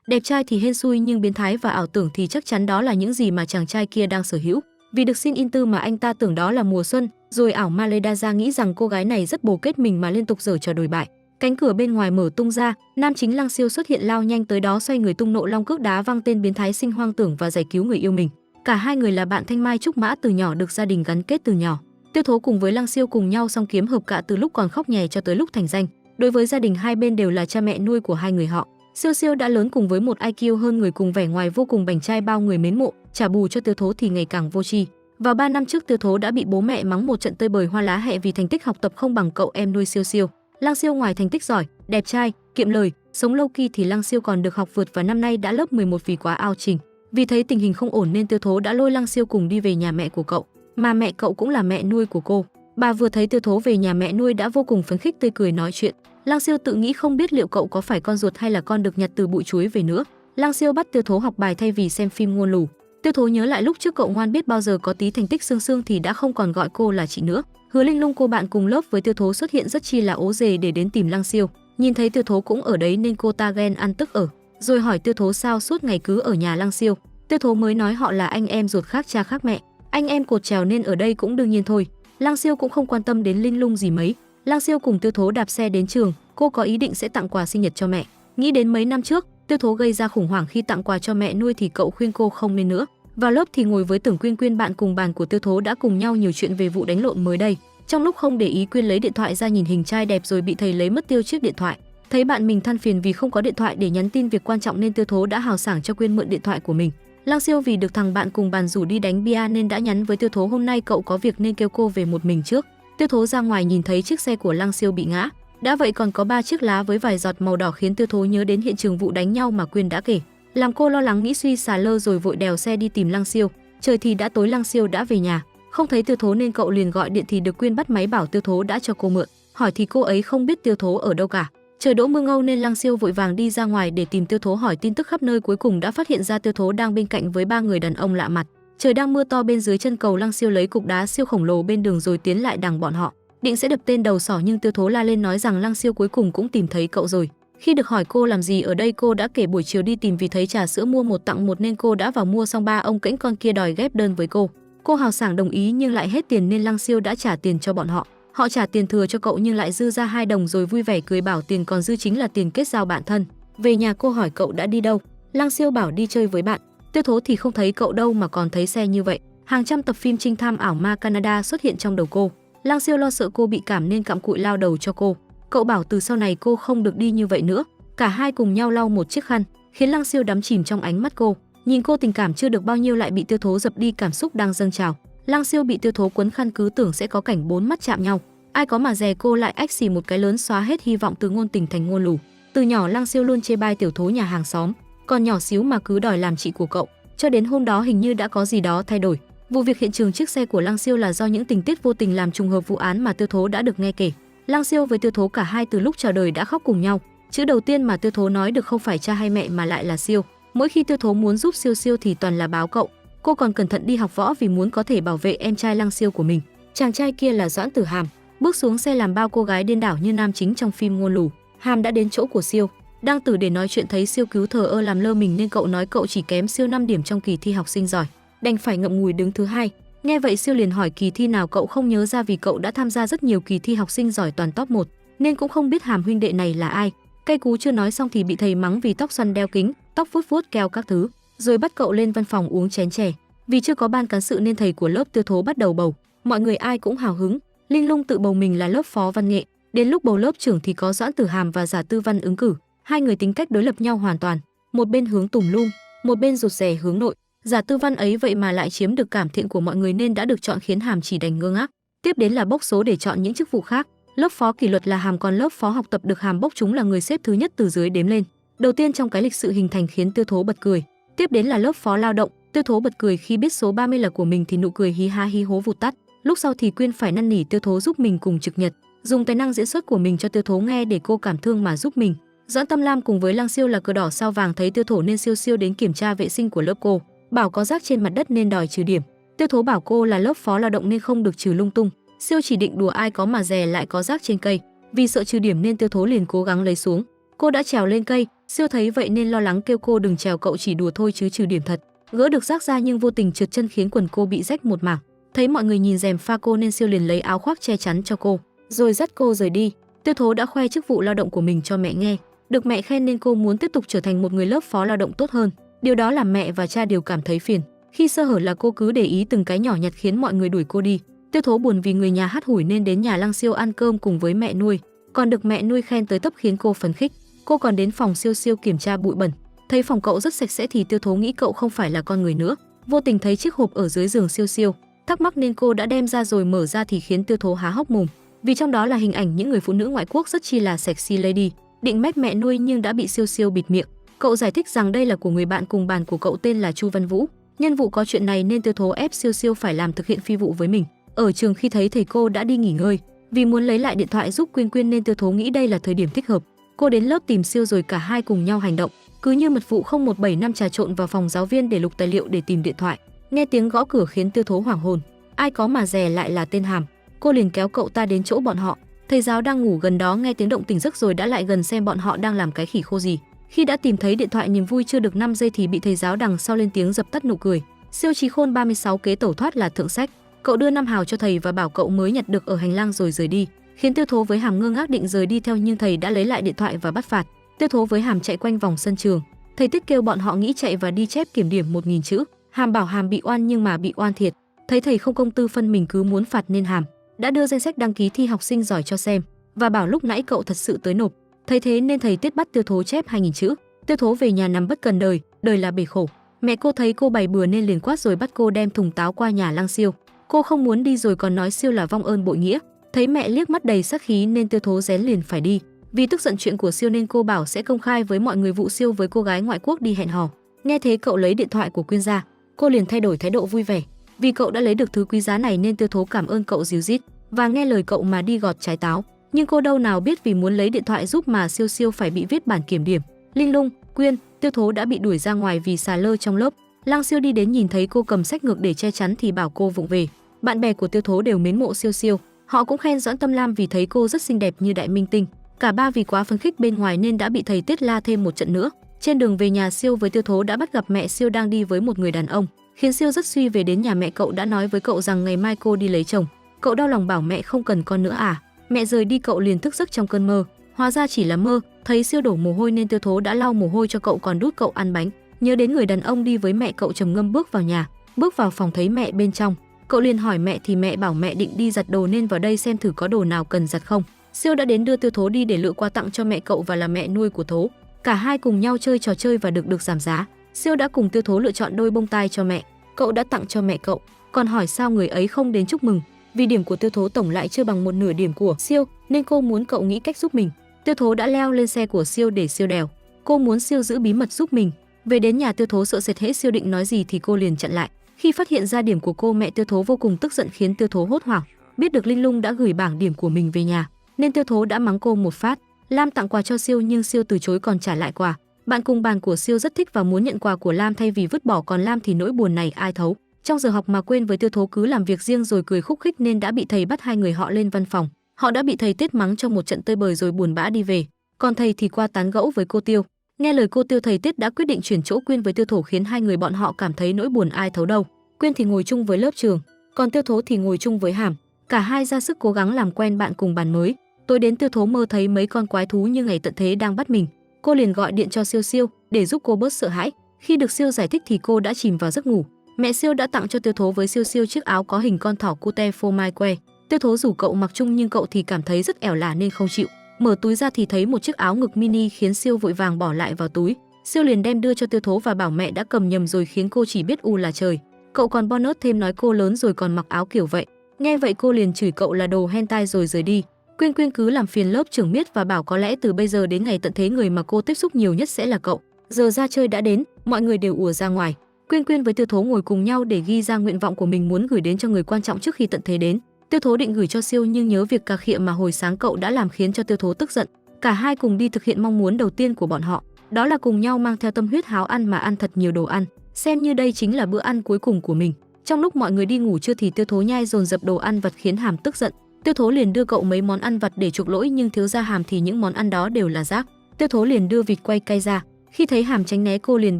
Đẹp trai thì hên xui nhưng biến thái và ảo tưởng thì chắc chắn đó là những gì mà chàng trai kia đang sở hữu. Vì được xin in tư mà anh ta tưởng đó là mùa xuân, rồi ảo ma Ledaza nghĩ rằng cô gái này rất bồ kết mình mà liên tục giở trò đồi bại. Cánh cửa bên ngoài mở tung ra, nam chính Lăng Siêu xuất hiện lao nhanh tới đó, xoay người tung nộ long cước đá văng tên biến thái sinh hoang tưởng và giải cứu người yêu mình. Cả hai người là bạn thanh mai trúc mã từ nhỏ, được gia đình gắn kết từ nhỏ. Tiêu Thố cùng với Lăng Siêu cùng nhau song kiếm hợp cạ từ lúc còn khóc nhè cho tới lúc thành danh. Đối với gia đình hai bên đều là cha mẹ nuôi của hai người họ. Siêu Siêu đã lớn cùng với một IQ hơn người, cùng vẻ ngoài vô cùng bảnh trai bao người mến mộ, trả bù cho Tiêu Thố thì ngày càng vô tri. Vào 3 năm trước, Tiêu Thố đã bị bố mẹ mắng một trận tơi bời hoa lá hẹ vì thành tích học tập không bằng cậu em nuôi Siêu Siêu. Lăng Siêu ngoài thành tích giỏi, đẹp trai, kiệm lời, sống lâu kỳ thì Lăng Siêu còn được học vượt và năm nay đã lớp 11 vì quá ao trình. Vì thấy tình hình không ổn nên Tiêu Thố đã lôi Lăng Siêu cùng đi về nhà mẹ của cậu, mà mẹ cậu cũng là mẹ nuôi của cô. Bà vừa thấy Tiêu Thố về nhà mẹ nuôi đã vô cùng phấn khích, tươi cười nói chuyện. Lăng Siêu tự nghĩ không biết liệu cậu có phải con ruột hay là con được nhặt từ bụi chuối về nữa. Lăng Siêu bắt Tiêu Thố học bài thay vì xem phim ngôn lù. Tiêu Thố nhớ lại lúc trước cậu ngoan biết bao giờ có tí thành tích sương sương thì đã không còn gọi cô là chị nữa. Hứa Linh Lung, cô bạn cùng lớp với Tiêu Thố, xuất hiện rất chi là ố dề để đến tìm Lăng Siêu. Nhìn thấy Tiêu Thố cũng ở đấy nên cô ta ghen ăn tức ở, rồi hỏi Tiêu Thố sao suốt ngày cứ ở nhà Lăng Siêu. Tiêu Thố mới nói họ là anh em ruột khác cha khác mẹ, anh em cột trèo nên ở đây cũng đương nhiên thôi. Lăng Siêu cũng không quan tâm đến Linh Lung gì mấy. Lăng Siêu cùng Tiêu Thố đạp xe đến trường, cô có ý định sẽ tặng quà sinh nhật cho mẹ. Nghĩ đến mấy năm trước, Tiêu Thố gây ra khủng hoảng khi tặng quà cho mẹ nuôi thì cậu khuyên cô không nên nữa. Vào lớp thì ngồi với Tưởng Quyên, Quyên bạn cùng bàn của Tiêu Thố đã cùng nhau nhiều chuyện về vụ đánh lộn mới đây. Trong lúc không để ý, Quyên lấy điện thoại ra nhìn hình trai đẹp rồi bị thầy lấy mất tiêu chiếc điện thoại. Thấy bạn mình than phiền vì không có điện thoại để nhắn tin việc quan trọng nên Tiêu Thố đã hào sảng cho Quyên mượn điện thoại của mình. Lăng Siêu vì được thằng bạn cùng bàn rủ đi đánh bia nên đã nhắn với Tiêu Thố hôm nay cậu có việc nên kêu cô về một mình trước. Tiêu Thố ra ngoài nhìn thấy chiếc xe của Lăng Siêu bị ngã, đã vậy còn có 3 chiếc lá với vài giọt màu đỏ khiến Tiêu Thố nhớ đến hiện trường vụ đánh nhau mà Quyên đã kể, làm cô lo lắng nghĩ suy xà lơ rồi vội đèo xe đi tìm Lăng Siêu. Trời thì đã tối, Lăng Siêu đã về nhà, không thấy Tiêu Thố nên cậu liền gọi điện thì được Quyên bắt máy bảo Tiêu Thố đã cho cô mượn, hỏi thì cô ấy không biết Tiêu Thố ở đâu cả. Trời đổ mưa ngâu nên Lăng Siêu vội vàng đi ra ngoài để tìm Tiêu Thố, hỏi tin tức khắp nơi, cuối cùng đã phát hiện ra Tiêu Thố đang bên cạnh với 3 người đàn ông lạ mặt. Trời đang mưa to, bên dưới chân cầu Lăng Siêu lấy cục đá siêu khổng lồ bên đường rồi tiến lại đằng bọn họ, định sẽ đập tên đầu sỏ nhưng Tiêu Thố la lên nói rằng Lăng Siêu cuối cùng cũng tìm thấy cậu rồi. Khi được hỏi cô làm gì ở đây, cô đã kể buổi chiều đi tìm vì thấy trà sữa mua 1 tặng 1 nên cô đã vào mua, xong 3 ông kễnh con kia đòi ghép đơn với cô. Cô hào sảng đồng ý nhưng lại hết tiền nên Lăng Siêu đã trả tiền cho bọn họ. Họ trả tiền thừa cho cậu nhưng lại dư ra 2 đồng rồi vui vẻ cười bảo tiền còn dư chính là tiền kết giao bạn thân. Về nhà cô hỏi cậu đã đi đâu, Lăng Siêu bảo đi chơi với bạn. Tiêu Thố thì không thấy cậu đâu mà còn thấy xe như vậy. Hàng trăm tập phim trinh thám ảo ma Canada xuất hiện trong đầu cô. Lăng Siêu lo sợ cô bị cảm nên cặm cụi lao đầu cho cô. Cậu bảo từ sau này cô không được đi như vậy nữa. Cả hai cùng nhau lau một chiếc khăn, khiến Lăng Siêu đắm chìm trong ánh mắt cô. Nhìn cô tình cảm chưa được bao nhiêu lại bị Tiêu Thố dập đi cảm xúc đang dâng trào. Lăng Siêu bị Tiêu Thố quấn khăn cứ tưởng sẽ có cảnh 4 mắt chạm nhau. Ai có mà dè cô lại ách xì một cái lớn xóa hết hy vọng từ ngôn tình thành ngôn lù. Từ nhỏ Lăng Siêu luôn chê bai Tiểu Thố nhà hàng xóm, còn nhỏ xíu mà cứ đòi làm chị của cậu. Cho đến hôm đó hình như đã có gì đó thay đổi. Vụ việc hiện trường chiếc xe của Lăng Siêu là do những tình tiết vô tình làm trùng hợp vụ án mà Tiêu Thố đã được nghe kể. Lăng Siêu với Tiêu Thố cả hai từ lúc chào đời đã khóc cùng nhau. Chữ đầu tiên mà Tiêu Thố nói được không phải cha hay mẹ mà lại là Siêu. Mỗi khi Tiêu Thố muốn giúp Siêu thì toàn là báo cậu. Cô còn cẩn thận đi học võ vì muốn có thể bảo vệ em trai Lăng Siêu của mình. Chàng trai kia là Doãn Tử Hàm. Bước xuống xe làm bao cô gái điên đảo như nam chính trong phim ngôn lù. Hàm đã đến chỗ của Siêu, đang từ để nói chuyện thấy Siêu cứu thờ ơ làm lơ mình nên cậu nói cậu chỉ kém Siêu 5 điểm trong kỳ thi học sinh giỏi, đành phải ngậm ngùi đứng thứ 2. Nghe vậy Siêu liền hỏi kỳ thi nào cậu không nhớ ra vì cậu đã tham gia rất nhiều kỳ thi học sinh giỏi toàn top 1 nên cũng không biết Hàm huynh đệ này là ai. Cây cú chưa nói xong thì bị thầy mắng vì tóc xoăn đeo kính, tóc vuốt vuốt keo các thứ, rồi bắt cậu lên văn phòng uống chén chè. Vì chưa có ban cán sự nên thầy của lớp Tiêu Thố bắt đầu bầu, mọi người ai cũng hào hứng. Linh Lung tự bầu mình là lớp phó văn nghệ, đến lúc bầu lớp trưởng thì có Doãn Tử Hàm và Giả Tư Văn ứng cử. Hai người tính cách đối lập nhau hoàn toàn, một bên hướng tùm lum, một bên rụt rè hướng nội. Giả Tư Văn ấy vậy mà lại chiếm được cảm thiện của mọi người nên đã được chọn khiến Hàm chỉ đành ngơ ngác. Tiếp đến là bốc số để chọn những chức vụ khác. Lớp phó kỷ luật là Hàm, còn lớp phó học tập được Hàm bốc chúng là người xếp thứ nhất từ dưới đếm lên. Đầu tiên trong cái lịch sự hình thành khiến Tiêu Thố bật cười. Tiếp đến là lớp phó lao động. Tiêu Thố bật cười khi biết số 30 là của mình thì nụ cười hí há hí hố vụt tắt. Lúc sau thì Quyên phải năn nỉ Tiêu Thố giúp mình cùng trực nhật, dùng tài năng diễn xuất của mình cho Tiêu Thố nghe để cô cảm thương mà giúp mình. Doãn Tâm Lam cùng với Lăng Siêu là cờ đỏ sao vàng, thấy Tiêu Thố nên Siêu đến kiểm tra vệ sinh của lớp cô, bảo có rác trên mặt đất nên đòi trừ điểm. Tiêu Thố bảo cô là lớp phó lao động nên không được trừ lung tung. Siêu chỉ định đùa ai có mà dè lại có rác trên cây, vì sợ trừ điểm nên Tiêu Thố liền cố gắng lấy xuống. Cô đã trèo lên cây, Siêu thấy vậy nên lo lắng kêu cô đừng trèo, cậu chỉ đùa thôi chứ trừ điểm thật. Gỡ được rác ra nhưng vô tình trượt chân khiến quần cô bị rách một mảng. Thấy mọi người nhìn rèm pha cô nên Siêu liền lấy áo khoác che chắn cho cô, rồi dắt cô rời đi. Tiêu Thố đã khoe chức vụ lao động của mình cho mẹ nghe, được mẹ khen nên cô muốn tiếp tục trở thành một người lớp phó lao động tốt hơn. Điều đó làm mẹ và cha đều cảm thấy phiền. Khi sơ hở là cô cứ để ý từng cái nhỏ nhặt khiến mọi người đuổi cô đi. Tiêu Thố buồn vì người nhà hắt hủi nên đến nhà Lăng Siêu ăn cơm cùng với mẹ nuôi, còn được mẹ nuôi khen tới tấp khiến cô phấn khích. Cô còn đến phòng Siêu kiểm tra bụi bẩn, thấy phòng cậu rất sạch sẽ thì Tiêu Thố nghĩ cậu không phải là con người nữa. Vô tình thấy chiếc hộp ở dưới giường Siêu, thắc mắc nên cô đã đem ra, rồi mở ra thì khiến Tiêu Thố há hốc mồm, vì trong đó là hình ảnh những người phụ nữ ngoại quốc rất chi là sexy lady. Định mách mẹ nuôi nhưng đã bị Siêu bịt miệng. Cậu giải thích rằng đây là của người bạn cùng bàn của cậu tên là Chu Văn Vũ. Nhân vụ có chuyện này nên Tiêu Thố ép Siêu phải làm thực hiện phi vụ với mình. Ở trường khi thấy thầy cô đã đi nghỉ ngơi, vì muốn lấy lại điện thoại giúp Quyên nên Tiêu Thố nghĩ đây là thời điểm thích hợp. Cô đến lớp tìm Siêu rồi cả hai cùng nhau hành động, cứ như mật vụ 0175 trà trộn vào phòng giáo viên để lục tài liệu để tìm điện thoại. Nghe tiếng gõ cửa khiến Tiêu Thố hoảng hồn, ai có mà dè lại là tên Hàm. Cô liền kéo cậu ta đến chỗ bọn họ. Thầy giáo đang ngủ gần đó nghe tiếng động tỉnh giấc rồi đã lại gần xem bọn họ đang làm cái khỉ khô gì. Khi đã tìm thấy điện thoại, niềm vui chưa được 5 giây thì bị thầy giáo đằng sau lên tiếng dập tắt nụ cười. Siêu trí khôn 36 kế tẩu thoát là thượng sách. Cậu đưa 5 hào cho thầy và bảo cậu mới nhặt được ở hành lang rồi rời đi, khiến Tiêu Thố với Hàm ngơ ngác định rời đi theo nhưng thầy đã lấy lại điện thoại và bắt phạt. Tiêu Thố với Hàm chạy quanh vòng sân trường. Thầy Tích kêu bọn họ nghĩ chạy và đi chép kiểm điểm 1000 chữ. Hàm bảo Hàm bị oan nhưng mà bị oan thiệt. Thấy thầy không công tư phân mình cứ muốn phạt nên Hàm đã đưa danh sách đăng ký thi học sinh giỏi cho xem và bảo lúc nãy cậu thật sự tới nộp. Thấy thế nên thầy Tiết bắt Tiêu Thố chép 2000 chữ. Tiêu Thố về nhà nằm bất cần đời, đời là bể khổ. Mẹ cô thấy cô bày bừa nên liền quát rồi bắt cô đem thùng táo qua nhà Lăng Siêu. Cô không muốn đi rồi còn nói Siêu là vong ơn bội nghĩa. Thấy mẹ liếc mắt đầy sát khí nên Tiêu Thố rén liền phải đi. Vì tức giận chuyện của Siêu nên cô bảo sẽ công khai với mọi người vụ Siêu với cô gái ngoại quốc đi hẹn hò. Nghe thế cậu lấy điện thoại của Quyên ra, cô liền thay đổi thái độ vui vẻ. Vì cậu đã lấy được thứ quý giá này nên Tiêu Thố cảm ơn cậu díu dít và nghe lời cậu mà đi gọt trái táo. Nhưng cô đâu nào biết vì muốn lấy điện thoại giúp mà Siêu phải bị viết bản kiểm điểm. Linh Lung, Quyên, Tiêu Thố đã bị đuổi ra ngoài vì xà lơ trong lớp. Lăng Siêu đi đến nhìn thấy cô cầm sách ngược để che chắn thì bảo cô vụng về. Bạn bè của Tiêu Thố đều mến mộ Siêu, họ cũng khen Doãn Tâm Lam vì thấy cô rất xinh đẹp như đại minh tinh. Cả ba vì quá phấn khích bên ngoài nên đã bị thầy Tiết la thêm một trận nữa. Trên đường về nhà, Siêu với Tiêu Thố đã bắt gặp mẹ Siêu đang đi với một người đàn ông, khiến Siêu rất suy. Về đến nhà mẹ cậu đã nói với cậu rằng ngày mai cô đi lấy chồng. Cậu đau lòng bảo mẹ không cần con nữa à. Mẹ rời đi cậu liền thức giấc trong cơn mơ, hóa ra chỉ là mơ. Thấy Siêu đổ mồ hôi nên Tiêu Thố đã lau mồ hôi cho cậu còn đút cậu ăn bánh. Nhớ đến người đàn ông đi với mẹ, cậu trầm ngâm bước vào nhà. Bước vào phòng thấy mẹ bên trong, cậu liền hỏi mẹ thì mẹ bảo mẹ định đi giặt đồ nên vào đây xem thử có đồ nào cần giặt không. Siêu đã đến đưa Tiêu Thố đi để lựa quà tặng cho mẹ cậu và là mẹ nuôi của Thố. Cả hai cùng nhau chơi trò chơi và được giảm giá. Siêu đã cùng Tiêu Thố lựa chọn đôi bông tai cho mẹ, cậu đã tặng cho mẹ cậu, còn hỏi sao người ấy không đến chúc mừng. Vì điểm của Tiêu Thố tổng lại chưa bằng một nửa điểm của Siêu nên cô muốn cậu nghĩ cách giúp mình. Tiêu Thố đã leo lên xe của Siêu để Siêu đèo. Cô muốn Siêu giữ bí mật giúp mình. Về đến nhà, Tiêu Thố sợ sệt hễ Siêu định nói gì thì cô liền chặn lại. Khi phát hiện ra điểm của cô, mẹ Tiêu Thố vô cùng tức giận khiến Tiêu Thố hốt hoảng. Biết được Linh Lung đã gửi bảng điểm của mình về nhà nên Tiêu Thố đã mắng cô một phát. Lam tặng quà cho Siêu nhưng Siêu từ chối còn trả lại quà. Bạn cùng bàn của Siêu rất thích và muốn nhận quà của Lam thay vì vứt bỏ, còn Lam thì nỗi buồn này ai thấu. Trong giờ học mà Quên với Tiêu Thố cứ làm việc riêng rồi cười khúc khích nên đã bị thầy bắt hai người họ lên văn phòng. Họ đã bị thầy Tiết mắng cho một trận tơi bời rồi buồn bã đi về. Còn thầy thì qua tán gẫu với cô Tiêu. Nghe lời cô Tiêu, thầy Tiết đã quyết định chuyển chỗ Quyên với Tiêu Thố khiến hai người bọn họ cảm thấy nỗi buồn ai thấu đâu. Quyên thì ngồi chung với lớp trường, còn Tiêu Thố thì ngồi chung với Hàm. Cả hai ra sức cố gắng làm quen bạn cùng bàn mới. Tối đến, Tiêu Thố mơ thấy mấy con quái thú như ngày tận thế đang bắt mình. Cô liền gọi điện cho Siêu để giúp cô bớt sợ hãi. Khi được Siêu giải thích thì cô đã chìm vào giấc ngủ. Mẹ Siêu đã tặng cho Tiêu Thố với Siêu chiếc áo có hình con thỏ cute phô mai que. Tiêu Thố rủ cậu mặc chung nhưng cậu thì cảm thấy rất ẻo lả nên không chịu. Mở túi ra thì thấy một chiếc áo ngực mini khiến Siêu vội vàng bỏ lại vào túi. Siêu liền đem đưa cho Tiêu Thố và bảo mẹ đã cầm nhầm rồi khiến cô chỉ biết u là trời. Cậu còn bonus thêm nói cô lớn rồi còn mặc áo kiểu vậy. Nghe vậy cô liền chửi cậu là đồ hentai rồi rời đi. Quyên cứ làm phiền lớp trưởng miết và bảo có lẽ từ bây giờ đến ngày tận thế người mà cô tiếp xúc nhiều nhất sẽ là cậu. Giờ ra chơi đã đến, mọi người đều ùa ra ngoài. Quyên với Tiêu Thố ngồi cùng nhau để ghi ra nguyện vọng của mình muốn gửi đến cho người quan trọng trước khi tận thế đến. Tiêu Thố định gửi cho Siêu nhưng nhớ việc cà khịa mà hồi sáng cậu đã làm khiến cho Tiêu Thố tức giận. Cả hai cùng đi thực hiện mong muốn đầu tiên của bọn họ, đó là cùng nhau mang theo tâm huyết háo ăn mà ăn thật nhiều đồ ăn, xem như đây chính là bữa ăn cuối cùng của mình. Trong lúc mọi người đi ngủ trưa thì Tiêu Thố nhai dồn dập đồ ăn vặt khiến Hàm tức giận. Tiêu Thố liền đưa cậu mấy món ăn vặt để chuộc lỗi nhưng thiếu gia Hàm thì những món ăn đó đều là rác. Tiêu Thố liền đưa vịt quay cay ra. Khi thấy Hàm tránh né cô liền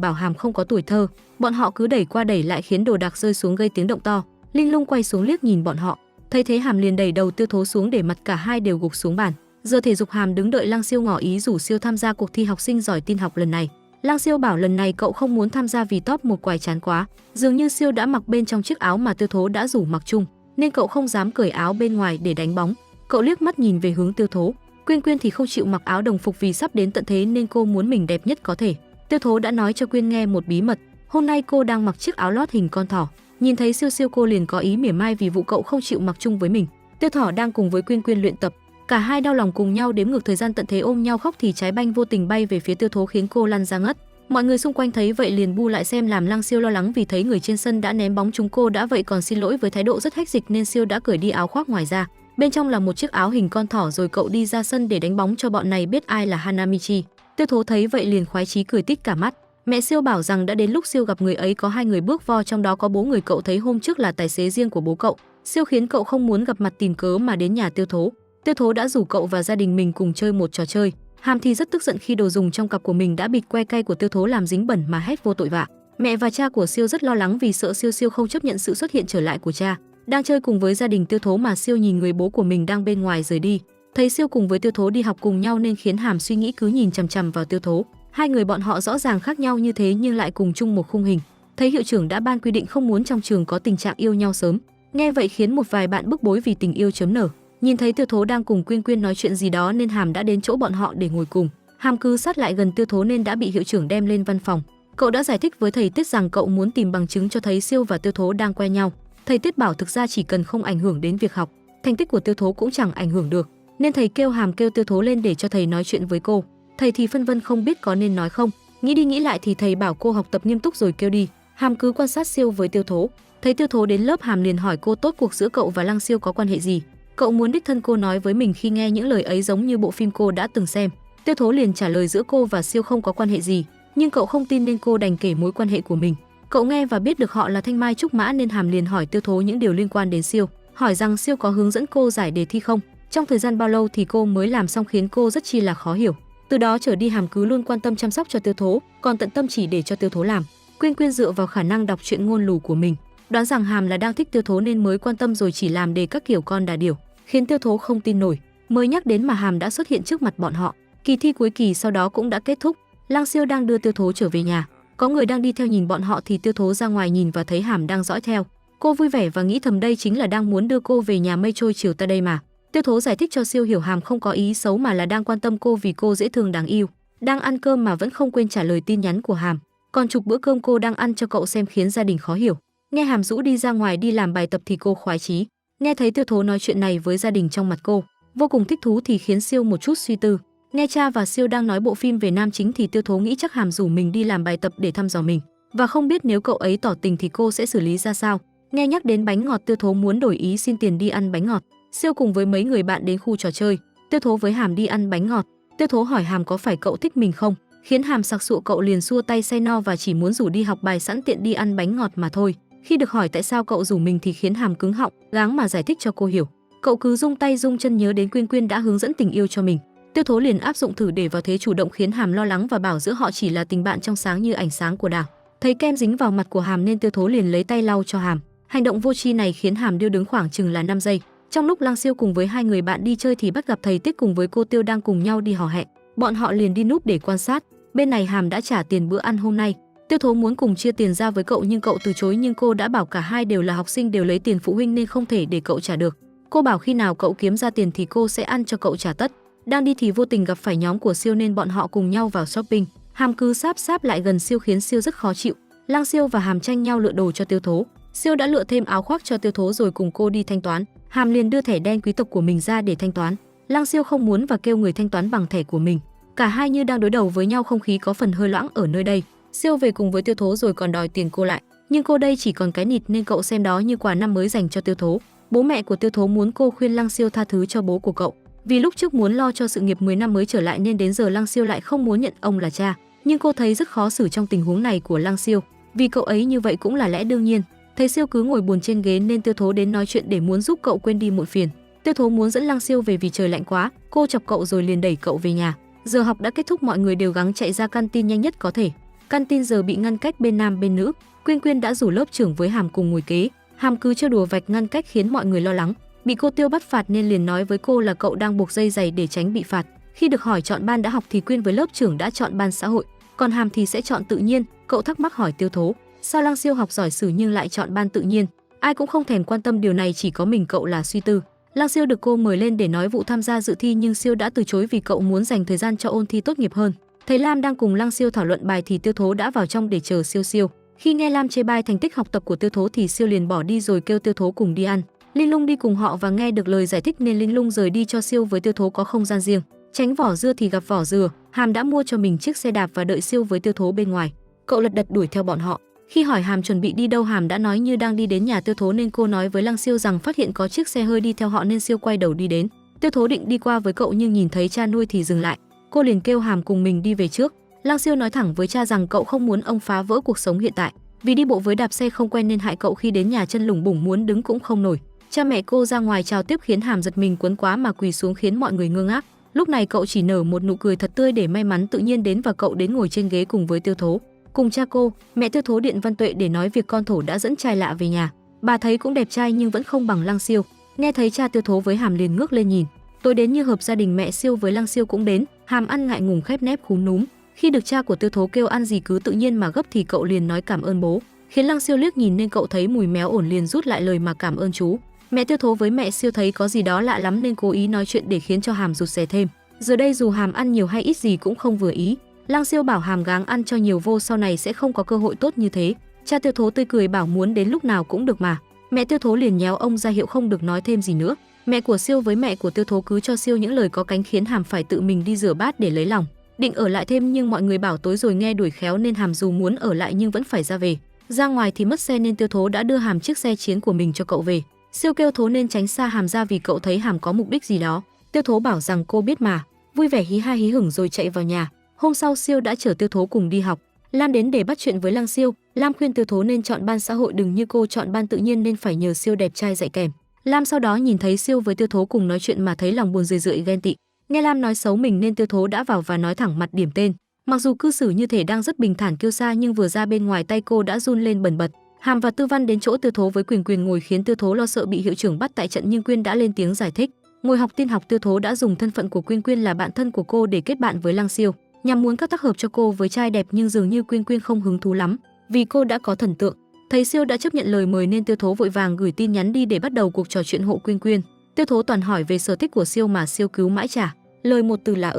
bảo Hàm không có tuổi thơ. Bọn họ cứ đẩy qua đẩy lại khiến đồ đạc rơi xuống gây tiếng động to. Linh Lung quay xuống liếc nhìn bọn họ, thấy thế Hàm liền đẩy đầu Tiêu Thố xuống để mặt cả hai đều gục xuống bàn. Giờ thể dục Hàm đứng đợi Lăng Siêu ngỏ ý rủ Siêu tham gia cuộc thi học sinh giỏi tin học lần này. Lăng Siêu bảo lần này cậu không muốn tham gia vì top một quài chán quá. Dường như Siêu đã mặc bên trong chiếc áo mà Tiêu Thố đã rủ mặc chung, nên cậu không dám cởi áo bên ngoài để đánh bóng. Cậu liếc mắt nhìn về hướng Tiêu Thố. Quyên Quyên thì không chịu mặc áo đồng phục vì sắp đến tận thế nên cô muốn mình đẹp nhất có thể. Tiêu Thố đã nói cho Quyên nghe một bí mật. Hôm nay cô đang mặc chiếc áo lót hình con thỏ. Nhìn thấy Siêu cô liền có ý mỉa mai vì vụ cậu không chịu mặc chung với mình. Tiêu Thỏ đang cùng với Quyên Quyên luyện tập. Cả hai đau lòng cùng nhau đếm ngược thời gian tận thế ôm nhau khóc thì trái banh vô tình bay về phía Tiêu Thố khiến cô lăn ra ngất. Mọi người xung quanh thấy vậy liền bu lại xem, làm Lăng Siêu lo lắng vì thấy người trên sân đã ném bóng trúng cô đã vậy còn xin lỗi với thái độ rất hách dịch nên Siêu đã cởi đi áo khoác ngoài ra. Bên trong là một chiếc áo hình con thỏ rồi cậu đi ra sân để đánh bóng cho bọn này biết ai là Hanamichi. Tiêu Thố thấy vậy liền khoái chí cười tít cả mắt. Mẹ Siêu bảo rằng đã đến lúc Siêu gặp người ấy, có hai người bước vo, trong đó có bố người cậu thấy hôm trước là tài xế riêng của bố cậu. Siêu khiến cậu không muốn gặp mặt tìm cớ mà đến nhà Tiêu Thố. Tiêu Thố đã rủ cậu và gia đình mình cùng chơi một trò chơi. Hàm thì rất tức giận khi đồ dùng trong cặp của mình đã bịt que cay của Tiêu Thố làm dính bẩn mà hét vô tội vạ. Mẹ và cha của Siêu rất lo lắng vì sợ Siêu không chấp nhận sự xuất hiện trở lại của cha. Đang chơi cùng với gia đình Tiêu Thố mà Siêu nhìn người bố của mình đang bên ngoài rời đi. Thấy Siêu cùng với Tiêu Thố đi học cùng nhau nên khiến Hàm suy nghĩ cứ nhìn chằm chằm vào Tiêu Thố. Hai người bọn họ rõ ràng khác nhau như thế nhưng lại cùng chung một khung hình. Thấy hiệu trưởng đã ban quy định không muốn trong trường có tình trạng yêu nhau sớm. Nghe vậy khiến một vài bạn bức bối vì tình yêu chớm nở. Nhìn thấy Tiêu Thố đang cùng Quyên Quyên nói chuyện gì đó nên Hàm đã đến chỗ bọn họ để ngồi cùng. Hàm cứ sát lại gần Tiêu Thố nên đã bị hiệu trưởng đem lên văn phòng. Cậu đã giải thích với thầy Tiết rằng cậu muốn tìm bằng chứng cho thấy Siêu và Tiêu Thố đang quen nhau. Thầy Tiết bảo thực ra chỉ cần không ảnh hưởng đến việc học, thành tích của Tiêu Thố cũng chẳng ảnh hưởng được, nên thầy kêu Hàm kêu Tiêu Thố lên để cho thầy nói chuyện với cô. Thầy thì phân vân không biết có nên nói không, nghĩ đi nghĩ lại thì thầy bảo cô học tập nghiêm túc rồi kêu đi. Hàm cứ quan sát Siêu với Tiêu Thố. Thấy Tiêu Thố đến lớp, Hàm liền hỏi cô tốt cuộc giữa cậu và Lăng Siêu có quan hệ gì. Cậu muốn đích thân cô nói với mình khi nghe những lời ấy giống như bộ phim cô đã từng xem. Tiêu Thố liền trả lời giữa cô và Siêu không có quan hệ gì, nhưng cậu không tin nên cô đành kể mối quan hệ của mình. Cậu nghe và biết được họ là Thanh Mai Trúc Mã nên Hàm liền hỏi Tiêu Thố những điều liên quan đến Siêu, hỏi rằng Siêu có hướng dẫn cô giải đề thi không, trong thời gian bao lâu thì cô mới làm xong khiến cô rất chi là khó hiểu. Từ đó trở đi Hàm cứ luôn quan tâm chăm sóc cho Tiêu Thố, còn tận tâm chỉ để cho Tiêu Thố làm. Quyên Quyên dựa vào khả năng đọc truyện ngôn lù của mình, đoán rằng Hàm là đang thích Tiêu Thố nên mới quan tâm rồi chỉ làm đề các kiểu con đà điểu, khiến Tiêu Thố không tin nổi. Mới nhắc đến mà Hàm đã xuất hiện trước mặt bọn họ. Kỳ thi cuối kỳ sau đó cũng đã kết thúc. Lăng Siêu đang đưa Tiêu Thố trở về nhà. Có người đang đi theo nhìn bọn họ thì Tiêu Thố ra ngoài nhìn và thấy Hàm đang dõi theo. Cô vui vẻ và nghĩ thầm đây chính là đang muốn đưa cô về nhà mây trôi chiều ta đây mà. Tiêu Thố giải thích cho Siêu hiểu Hàm không có ý xấu mà là đang quan tâm cô vì cô dễ thương đáng yêu. Đang ăn cơm mà vẫn không quên trả lời tin nhắn của Hàm. Còn chụp bữa cơm cô đang ăn cho cậu xem khiến gia đình khó hiểu. Nghe Hàm rũ đi ra ngoài đi làm bài tập thì cô khoái chí. Nghe thấy Tiêu Thố nói chuyện này với gia đình trong mặt cô vô cùng thích thú thì khiến Siêu một chút suy tư. Nghe cha và Siêu đang nói bộ phim về nam chính thì Tiêu Thố nghĩ chắc Hàm rủ mình đi làm bài tập để thăm dò mình, và không biết nếu cậu ấy tỏ tình thì cô sẽ xử lý ra sao. Nghe nhắc đến bánh ngọt, Tiêu Thố muốn đổi ý xin tiền đi ăn bánh ngọt. Siêu cùng với mấy người bạn đến khu trò chơi, Tiêu Thố với Hàm đi ăn bánh ngọt. Tiêu Thố hỏi Hàm có phải cậu thích mình không, khiến Hàm sặc sụa, cậu liền xua tay say no và chỉ muốn rủ đi học bài sẵn tiện đi ăn bánh ngọt mà thôi. Khi được hỏi tại sao cậu rủ mình thì khiến Hàm cứng họng, gắng mà giải thích cho cô hiểu. Cậu cứ rung tay rung chân nhớ đến Quyên Quyên đã hướng dẫn tình yêu cho mình. Tiêu Thố liền áp dụng thử để vào thế chủ động khiến Hàm lo lắng và bảo giữa họ chỉ là tình bạn trong sáng như ánh sáng của đảo. Thấy kem dính vào mặt của Hàm nên Tiêu Thố liền lấy tay lau cho Hàm. Hành động vô tri này khiến Hàm điêu đứng khoảng chừng là 5 giây. Trong lúc Lăng Siêu cùng với hai người bạn đi chơi thì bắt gặp thầy Tiết cùng với cô Tiêu đang cùng nhau đi hò hẹn. Bọn họ liền đi núp để quan sát. Bên này Hàm đã trả tiền bữa ăn hôm nay. Tiêu Thố muốn cùng chia tiền ra với cậu nhưng cậu từ chối, nhưng cô đã bảo cả hai đều là học sinh, đều lấy tiền phụ huynh nên không thể để cậu trả được. Cô bảo khi nào cậu kiếm ra tiền thì cô sẽ ăn cho cậu trả tất. Đang đi thì vô tình gặp phải nhóm của Siêu nên bọn họ cùng nhau vào shopping. Hàm cứ sáp lại gần Siêu khiến Siêu rất khó chịu. Lăng Siêu và Hàm tranh nhau lựa đồ cho Tiêu Thố. Siêu đã lựa thêm áo khoác cho Tiêu Thố rồi cùng cô đi thanh toán. Hàm liền đưa thẻ đen quý tộc của mình ra để thanh toán. Lăng Siêu không muốn và kêu người thanh toán bằng thẻ của mình. Cả hai như đang đối đầu với nhau, không khí có phần hơi loãng ở nơi đây. Siêu về cùng với Tiêu Thố rồi còn đòi tiền cô lại, nhưng cô đây chỉ còn cái nịt nên cậu xem đó như quà năm mới dành cho Tiêu Thố. Bố mẹ của Tiêu Thố muốn cô khuyên Lăng Siêu tha thứ cho bố của cậu, vì lúc trước muốn lo cho sự nghiệp 10 năm mới trở lại nên đến giờ Lăng Siêu lại không muốn nhận ông là cha. Nhưng cô thấy rất khó xử trong tình huống này của Lăng Siêu, vì cậu ấy như vậy cũng là lẽ đương nhiên. Thấy Siêu cứ ngồi buồn trên ghế nên Tiêu Thố đến nói chuyện để muốn giúp cậu quên đi muộn phiền. Tiêu Thố muốn dẫn Lăng Siêu về vì trời lạnh quá, cô chọc cậu rồi liền đẩy cậu về nhà. Giờ học đã kết thúc, mọi người đều gắng chạy ra căn tin nhanh nhất có thể. Căn tin giờ bị ngăn cách bên nam bên nữ. Quyên Quyên đã rủ lớp trưởng với Hàm cùng ngồi kế. Hàm cứ trêu đùa vạch ngăn cách khiến mọi người lo lắng. Bị cô Tiêu bắt phạt nên liền nói với cô là cậu đang buộc dây giày để tránh bị phạt. Khi được hỏi chọn ban đã học thì Quyên với lớp trưởng đã chọn ban xã hội, còn Hàm thì sẽ chọn tự nhiên. Cậu thắc mắc hỏi Tiêu Thố, sao Lăng Siêu học giỏi sử nhưng lại chọn ban tự nhiên? Ai cũng không thèm quan tâm điều này, chỉ có mình cậu là suy tư. Lăng Siêu được cô mời lên để nói vụ tham gia dự thi nhưng Siêu đã từ chối vì cậu muốn dành thời gian cho ôn thi tốt nghiệp hơn. Thấy Lam đang cùng Lăng Siêu thảo luận bài thì Tiêu Thố đã vào trong để chờ Siêu. Khi nghe Lam chê bai thành tích học tập của Tiêu Thố thì Siêu liền bỏ đi rồi kêu Tiêu Thố cùng đi ăn. Linh Lung đi cùng họ và nghe được lời giải thích nên Linh Lung rời đi cho Siêu với Tiêu Thố có không gian riêng. Tránh vỏ dưa thì gặp vỏ dừa, Hàm đã mua cho mình chiếc xe đạp và đợi Siêu với Tiêu Thố bên ngoài. Cậu lật đật đuổi theo bọn họ. Khi hỏi Hàm chuẩn bị đi đâu, Hàm đã nói như đang đi đến nhà Tiêu Thố nên cô nói với Lăng Siêu rằng phát hiện có chiếc xe hơi đi theo họ nên Siêu quay đầu đi đến. Tiêu Thố định đi qua với cậu nhưng nhìn thấy cha nuôi thì dừng lại. Cô liền kêu Hàm cùng mình đi về trước. Lăng Siêu nói thẳng với cha rằng cậu không muốn ông phá vỡ cuộc sống hiện tại. Vì đi bộ với đạp xe không quen nên hại cậu khi đến nhà chân lủng bủng muốn đứng cũng không nổi. Cha mẹ cô ra ngoài chào tiếp khiến Hàm giật mình quấn quá mà quỳ xuống khiến mọi người ngơ ngác. Lúc này cậu chỉ nở một nụ cười thật tươi để may mắn tự nhiên đến và cậu đến ngồi trên ghế cùng với Tiêu Thố. Cùng cha cô, mẹ Tiêu Thố điện Văn Tuệ để nói việc con Thổ đã dẫn trai lạ về nhà. Bà thấy cũng đẹp trai nhưng vẫn không bằng Lăng Siêu. Nghe thấy cha Tiêu Thố với Hàm liền ngước lên nhìn. Tối đến như hợp gia đình, mẹ Siêu với Lăng Siêu cũng đến. Hàm ăn ngại ngùng khép nép khúm núm. Khi được cha của Tiêu Thố kêu ăn gì cứ tự nhiên mà gấp thì cậu liền nói cảm ơn bố, khiến Lăng Siêu liếc nhìn nên cậu thấy mùi méo ổn liền rút lại lời mà cảm ơn chú. Mẹ Tiêu Thố với mẹ Siêu thấy có gì đó lạ lắm nên cố ý nói chuyện để khiến cho Hàm rụt rè thêm. Giờ đây dù Hàm ăn nhiều hay ít gì cũng không vừa ý. Lăng Siêu bảo Hàm gắng ăn cho nhiều vô, sau này sẽ không có cơ hội tốt như thế. Cha Tiêu Thố tươi cười bảo muốn đến lúc nào cũng được mà. Mẹ Tiêu Thố liền nhéo ông ra hiệu không được nói thêm gì nữa. Mẹ của Siêu với mẹ của Tiêu Thố cứ cho Siêu những lời có cánh khiến Hàm phải tự mình đi rửa bát để lấy lòng. Định ở lại thêm nhưng mọi người bảo tối rồi nghe đuổi khéo nên Hàm dù muốn ở lại nhưng vẫn phải ra về. Ra ngoài thì mất xe nên Tiêu Thố đã đưa Hàm chiếc xe chiến của mình cho cậu về. Siêu kêu Thố nên tránh xa Hàm ra vì cậu thấy Hàm có mục đích gì đó. Tiêu Thố bảo rằng cô biết mà, vui vẻ hí ha hí hửng rồi chạy vào nhà. Hôm sau Siêu đã chở Tiêu Thố cùng đi học. Lam đến để bắt chuyện với Lăng Siêu. Lam khuyên Tiêu Thố nên chọn ban xã hội, đừng như cô chọn ban tự nhiên nên phải nhờ Siêu đẹp trai dạy kèm. Lam sau đó nhìn thấy Siêu với Tiêu Thố cùng nói chuyện mà thấy lòng buồn rười ghen tị. Nghe Lam nói xấu mình nên Tiêu Thố đã vào và nói thẳng mặt điểm tên. Mặc dù cư xử như thể đang rất bình thản kiêu sa nhưng vừa ra bên ngoài tay cô đã run lên bần bật. Hàm và Tư Văn đến chỗ Tiêu Thố với Quyền ngồi khiến Tiêu Thố lo sợ bị hiệu trưởng bắt tại trận nhưng Quyên đã lên tiếng giải thích. Ngồi học tin học, Tiêu Thố đã dùng thân phận của Quyên là bạn thân của cô để kết bạn với Lăng Siêu, nhằm muốn cắt tác hợp cho cô với trai đẹp, nhưng dường như Quyên không hứng thú lắm vì cô đã có thần tượng. Thấy Siêu đã chấp nhận lời mời nên Tiêu Thố vội vàng gửi tin nhắn đi để bắt đầu cuộc trò chuyện hộ Quyên. Tiêu Thố toàn hỏi về sở thích của Siêu mà Siêu cứu mãi trả lời một từ là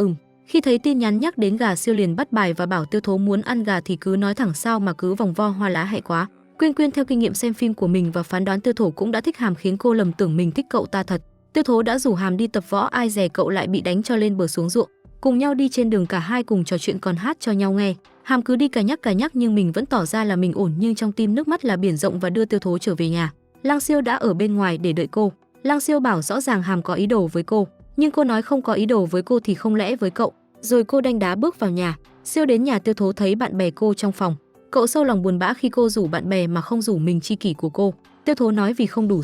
Khi thấy tin nhắn nhắc đến gà, Siêu liền bắt bài và bảo Tiêu Thố muốn ăn gà thì cứ nói thẳng, sao mà cứ vòng vo hoa lá hại quá. Quyên theo kinh nghiệm xem phim của mình và phán đoán Tiêu Thố cũng đã thích Hàm khiến cô lầm tưởng mình thích cậu ta thật. Tiêu Thố đã rủ Hàm đi tập võ, ai dè cậu lại bị đánh cho lên bờ xuống ruộng. Cùng nhau đi trên đường, cả hai cùng trò chuyện còn hát cho nhau nghe. Hàm cứ đi cà nhắc nhưng mình vẫn tỏ ra là mình ổn, nhưng trong tim nước mắt là biển rộng và đưa Tiêu Thố trở về nhà. Lăng Siêu đã ở bên ngoài để đợi cô. Lăng Siêu bảo rõ ràng Hàm có ý đồ với cô, nhưng cô nói không có ý đồ với cô thì không lẽ với cậu. Rồi cô đanh đá bước vào nhà. Siêu đến nhà Tiêu Thố thấy bạn bè cô trong phòng. Cậu sâu lòng buồn bã khi cô rủ bạn bè mà không rủ mình tri kỷ của cô. Tiêu Thố nói vì không đủ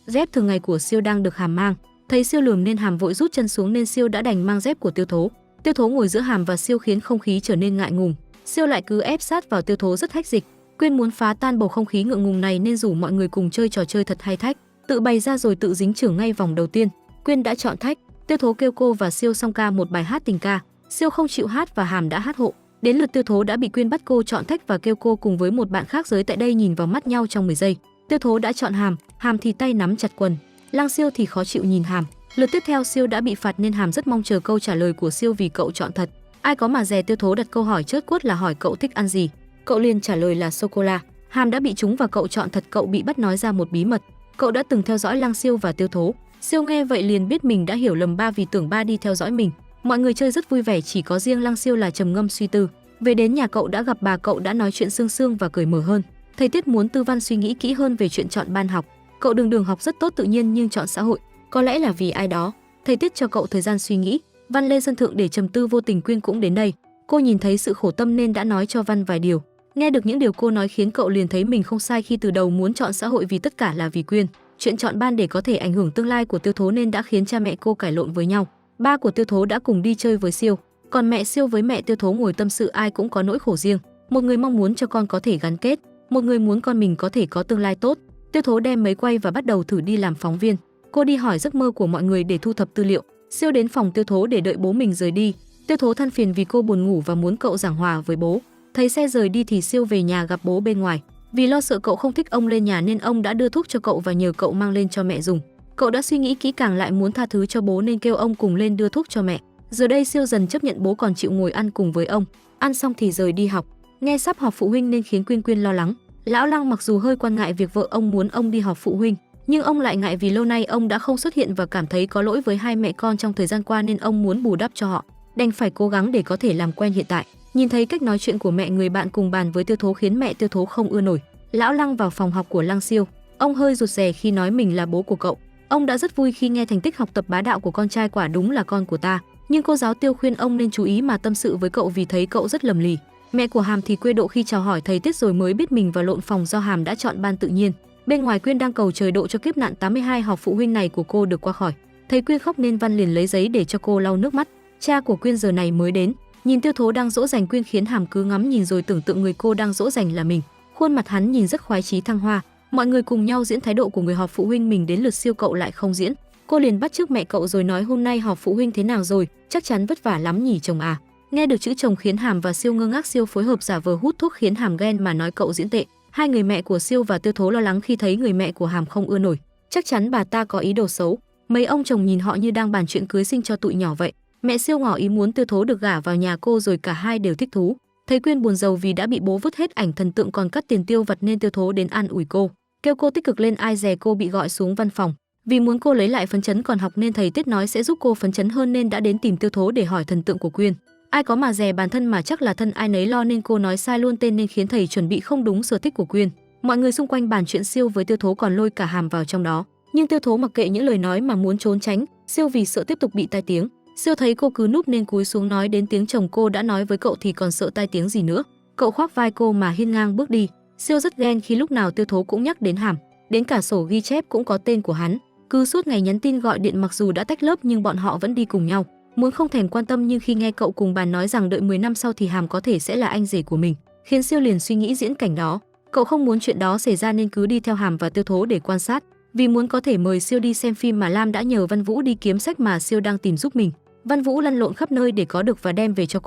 dép thường ngày của Siêu đang được Hàm mang. Thấy Siêu lườm nên Hàm vội rút chân xuống nên Siêu đã đành mang dép của Tiêu Thố. Tiêu Thố ngồi giữa Hàm và Siêu khiến không khí trở nên ngại ngùng. Siêu lại cứ ép sát vào Tiêu Thố rất hách dịch. Quyên muốn phá tan bầu không khí ngượng ngùng này nên rủ mọi người cùng chơi trò chơi thật hay thách, tự bày ra rồi tự dính chưởng ngay vòng đầu tiên. Quyên đã chọn thách. Tiêu Thố kêu cô và Siêu song ca một bài hát tình ca. Siêu không chịu hát và Hàm đã hát hộ. Đến lượt Tiêu Thố đã bị Quyên bắt cô chọn thách và kêu cô cùng với một bạn khác giới tại đây nhìn vào mắt nhau trong 10 giây. Tiêu Thố đã chọn Hàm thì tay nắm chặt quần. Lăng Siêu thì khó chịu nhìn Hàm. Lượt tiếp theo Siêu đã bị phạt nên Hàm rất mong chờ câu trả lời của Siêu vì cậu chọn thật. Ai có mà dè, Tiêu Thố đặt câu hỏi chớt quất là hỏi cậu thích ăn gì. Cậu liền trả lời là sô cô la. Hàm đã bị trúng và cậu chọn thật. Cậu bị bắt nói ra một bí mật. Cậu đã từng theo dõi Lăng Siêu và Tiêu Thố. Siêu nghe vậy liền biết mình đã hiểu lầm ba vì tưởng ba đi theo dõi mình. Mọi người chơi rất vui vẻ, chỉ có riêng Lăng Siêu là trầm ngâm suy tư. Về đến nhà cậu đã gặp bà, cậu đã nói chuyện sương và cởi mở hơn. Thầy Tiết muốn Tư Văn suy nghĩ kỹ hơn về chuyện chọn ban học. Cậu đường học rất tốt tự nhiên nhưng chọn xã hội, có lẽ là vì ai đó. Thầy Tiết cho cậu thời gian suy nghĩ. Văn lên sân thượng để trầm tư, vô tình Quyên cũng đến đây. Cô nhìn thấy sự khổ tâm nên đã nói cho Văn vài điều. Nghe được những điều cô nói khiến cậu liền thấy mình không sai khi từ đầu muốn chọn xã hội vì tất cả là vì Quyên. Chuyện chọn ban để có thể ảnh hưởng tương lai của Tiêu Thố nên đã khiến cha mẹ cô cãi lộn với nhau. Ba của Tiêu Thố đã cùng đi chơi với Siêu. Còn mẹ Siêu với mẹ Tiêu Thố ngồi tâm sự, ai cũng có nỗi khổ riêng. Một người mong muốn cho con có thể gắn kết, một người muốn con mình có thể có tương lai tốt. Tiêu Thố đem máy quay và bắt đầu thử đi làm phóng viên. Cô đi hỏi giấc mơ của mọi người để thu thập tư liệu. Siêu đến phòng Tiêu Thố để đợi bố mình rời đi. Tiêu Thố than phiền vì cô buồn ngủ và muốn cậu giảng hòa với bố. Thấy xe rời đi thì Siêu về nhà gặp bố bên ngoài. Vì lo sợ cậu không thích ông lên nhà nên ông đã đưa thuốc cho cậu và nhờ cậu mang lên cho mẹ dùng. Cậu đã suy nghĩ kỹ càng lại muốn tha thứ cho bố nên kêu ông cùng lên đưa thuốc cho mẹ. Giờ đây Siêu dần chấp nhận bố còn chịu ngồi ăn cùng với ông. Ăn xong thì rời đi học. Nghe sắp họp phụ huynh nên khiến Quyên Quyên lo lắng. Lão Lăng mặc dù hơi quan ngại việc vợ ông muốn ông đi họp phụ huynh, nhưng ông lại ngại vì lâu nay ông đã không xuất hiện và cảm thấy có lỗi với hai mẹ con trong thời gian qua nên ông muốn bù đắp cho họ. Đành phải cố gắng để có thể làm quen hiện tại. Nhìn thấy cách nói chuyện của mẹ, người bạn cùng bàn với Tiêu Thố khiến mẹ Tiêu Thố không ưa nổi. Lão Lăng vào phòng học của Lăng Siêu. Ông hơi rụt rè khi nói mình là bố của cậu. Ông đã rất vui khi nghe thành tích học tập bá đạo của con trai, quả đúng là con của ta. Nhưng cô giáo Tiêu khuyên ông nên chú ý mà tâm sự với cậu vì thấy cậu rất lầm lì. Mẹ của Hàm thì quê độ khi chào hỏi thầy Tiết rồi mới biết mình vào lộn phòng do Hàm đã chọn ban tự nhiên. Bên ngoài Quyên đang cầu trời độ cho kiếp nạn 82 họp phụ huynh này của cô được qua khỏi. Thấy Quyên khóc nên Văn liền lấy giấy để cho cô lau nước mắt. Cha của Quyên giờ này mới đến, nhìn Tiêu Thố đang dỗ dành Quyên khiến Hàm cứ ngắm nhìn rồi tưởng tượng người cô đang dỗ dành là mình. Khuôn mặt hắn nhìn rất khoái chí thăng hoa. Mọi người cùng nhau diễn thái độ của người họp phụ huynh, mình đến lượt Siêu cậu lại không diễn. Cô liền bắt chước mẹ cậu rồi nói hôm nay họp phụ huynh thế nào rồi, chắc chắn vất vả lắm nhỉ chồng à. Nghe được chữ chồng khiến Hàm và Siêu ngơ ngác. Siêu phối hợp giả vờ hút thuốc khiến Hàm ghen mà nói cậu diễn tệ. Hai người mẹ của Siêu và Tiêu Thố lo lắng khi thấy người mẹ của Hàm không ưa nổi, chắc chắn bà ta có ý đồ xấu. Mấy ông chồng nhìn họ như đang bàn chuyện cưới sinh cho tụi nhỏ vậy. Mẹ Siêu ngỏ ý muốn Tiêu Thố được gả vào nhà cô rồi cả hai đều thích thú. Thấy Quyên buồn rầu vì đã bị bố vứt hết ảnh thần tượng còn cắt tiền tiêu vặt nên Tiêu Thố đến an ủi cô, kêu cô tích cực lên. Ai dè cô bị gọi xuống văn phòng vì muốn cô lấy lại phấn chấn còn học nên thầy Tiết nói sẽ giúp cô phấn chấn hơn nên đã đến tìm Tiêu Thố để hỏi thần tượng của Quyên. Ai có mà dè bản thân mà chắc là thân ai nấy lo nên cô nói sai luôn tên nên khiến thầy chuẩn bị không đúng sở thích của Quyên. Mọi người xung quanh bàn chuyện Siêu với Tiêu Thố còn lôi cả Hàm vào trong đó. Nhưng Tiêu Thố mặc kệ những lời nói mà muốn trốn tránh Siêu vì sợ tiếp tục bị tai tiếng. Siêu thấy cô cứ núp nên cúi xuống nói đến tiếng chồng cô đã nói với cậu thì còn sợ tai tiếng gì nữa. Cậu khoác vai cô mà hiên ngang bước đi. Siêu rất ghen khi lúc nào Tiêu Thố cũng nhắc đến Hàm, đến cả sổ ghi chép cũng có tên của hắn. Cứ suốt ngày nhắn tin gọi điện, mặc dù đã tách lớp nhưng bọn họ vẫn đi cùng nhau. Muốn không thèm quan tâm nhưng khi nghe cậu cùng bàn nói rằng đợi 10 năm sau thì Hàm có thể sẽ là anh rể của mình, khiến Siêu liền suy nghĩ diễn cảnh đó. Cậu không muốn chuyện đó xảy ra nên cứ đi theo Hàm và Tiêu Thố để quan sát. Vì muốn có thể mời Siêu đi xem phim mà Lam đã nhờ Văn Vũ đi kiếm sách mà Siêu đang tìm giúp mình. Văn Vũ lăn lộn khắp nơi để có được và đem về cho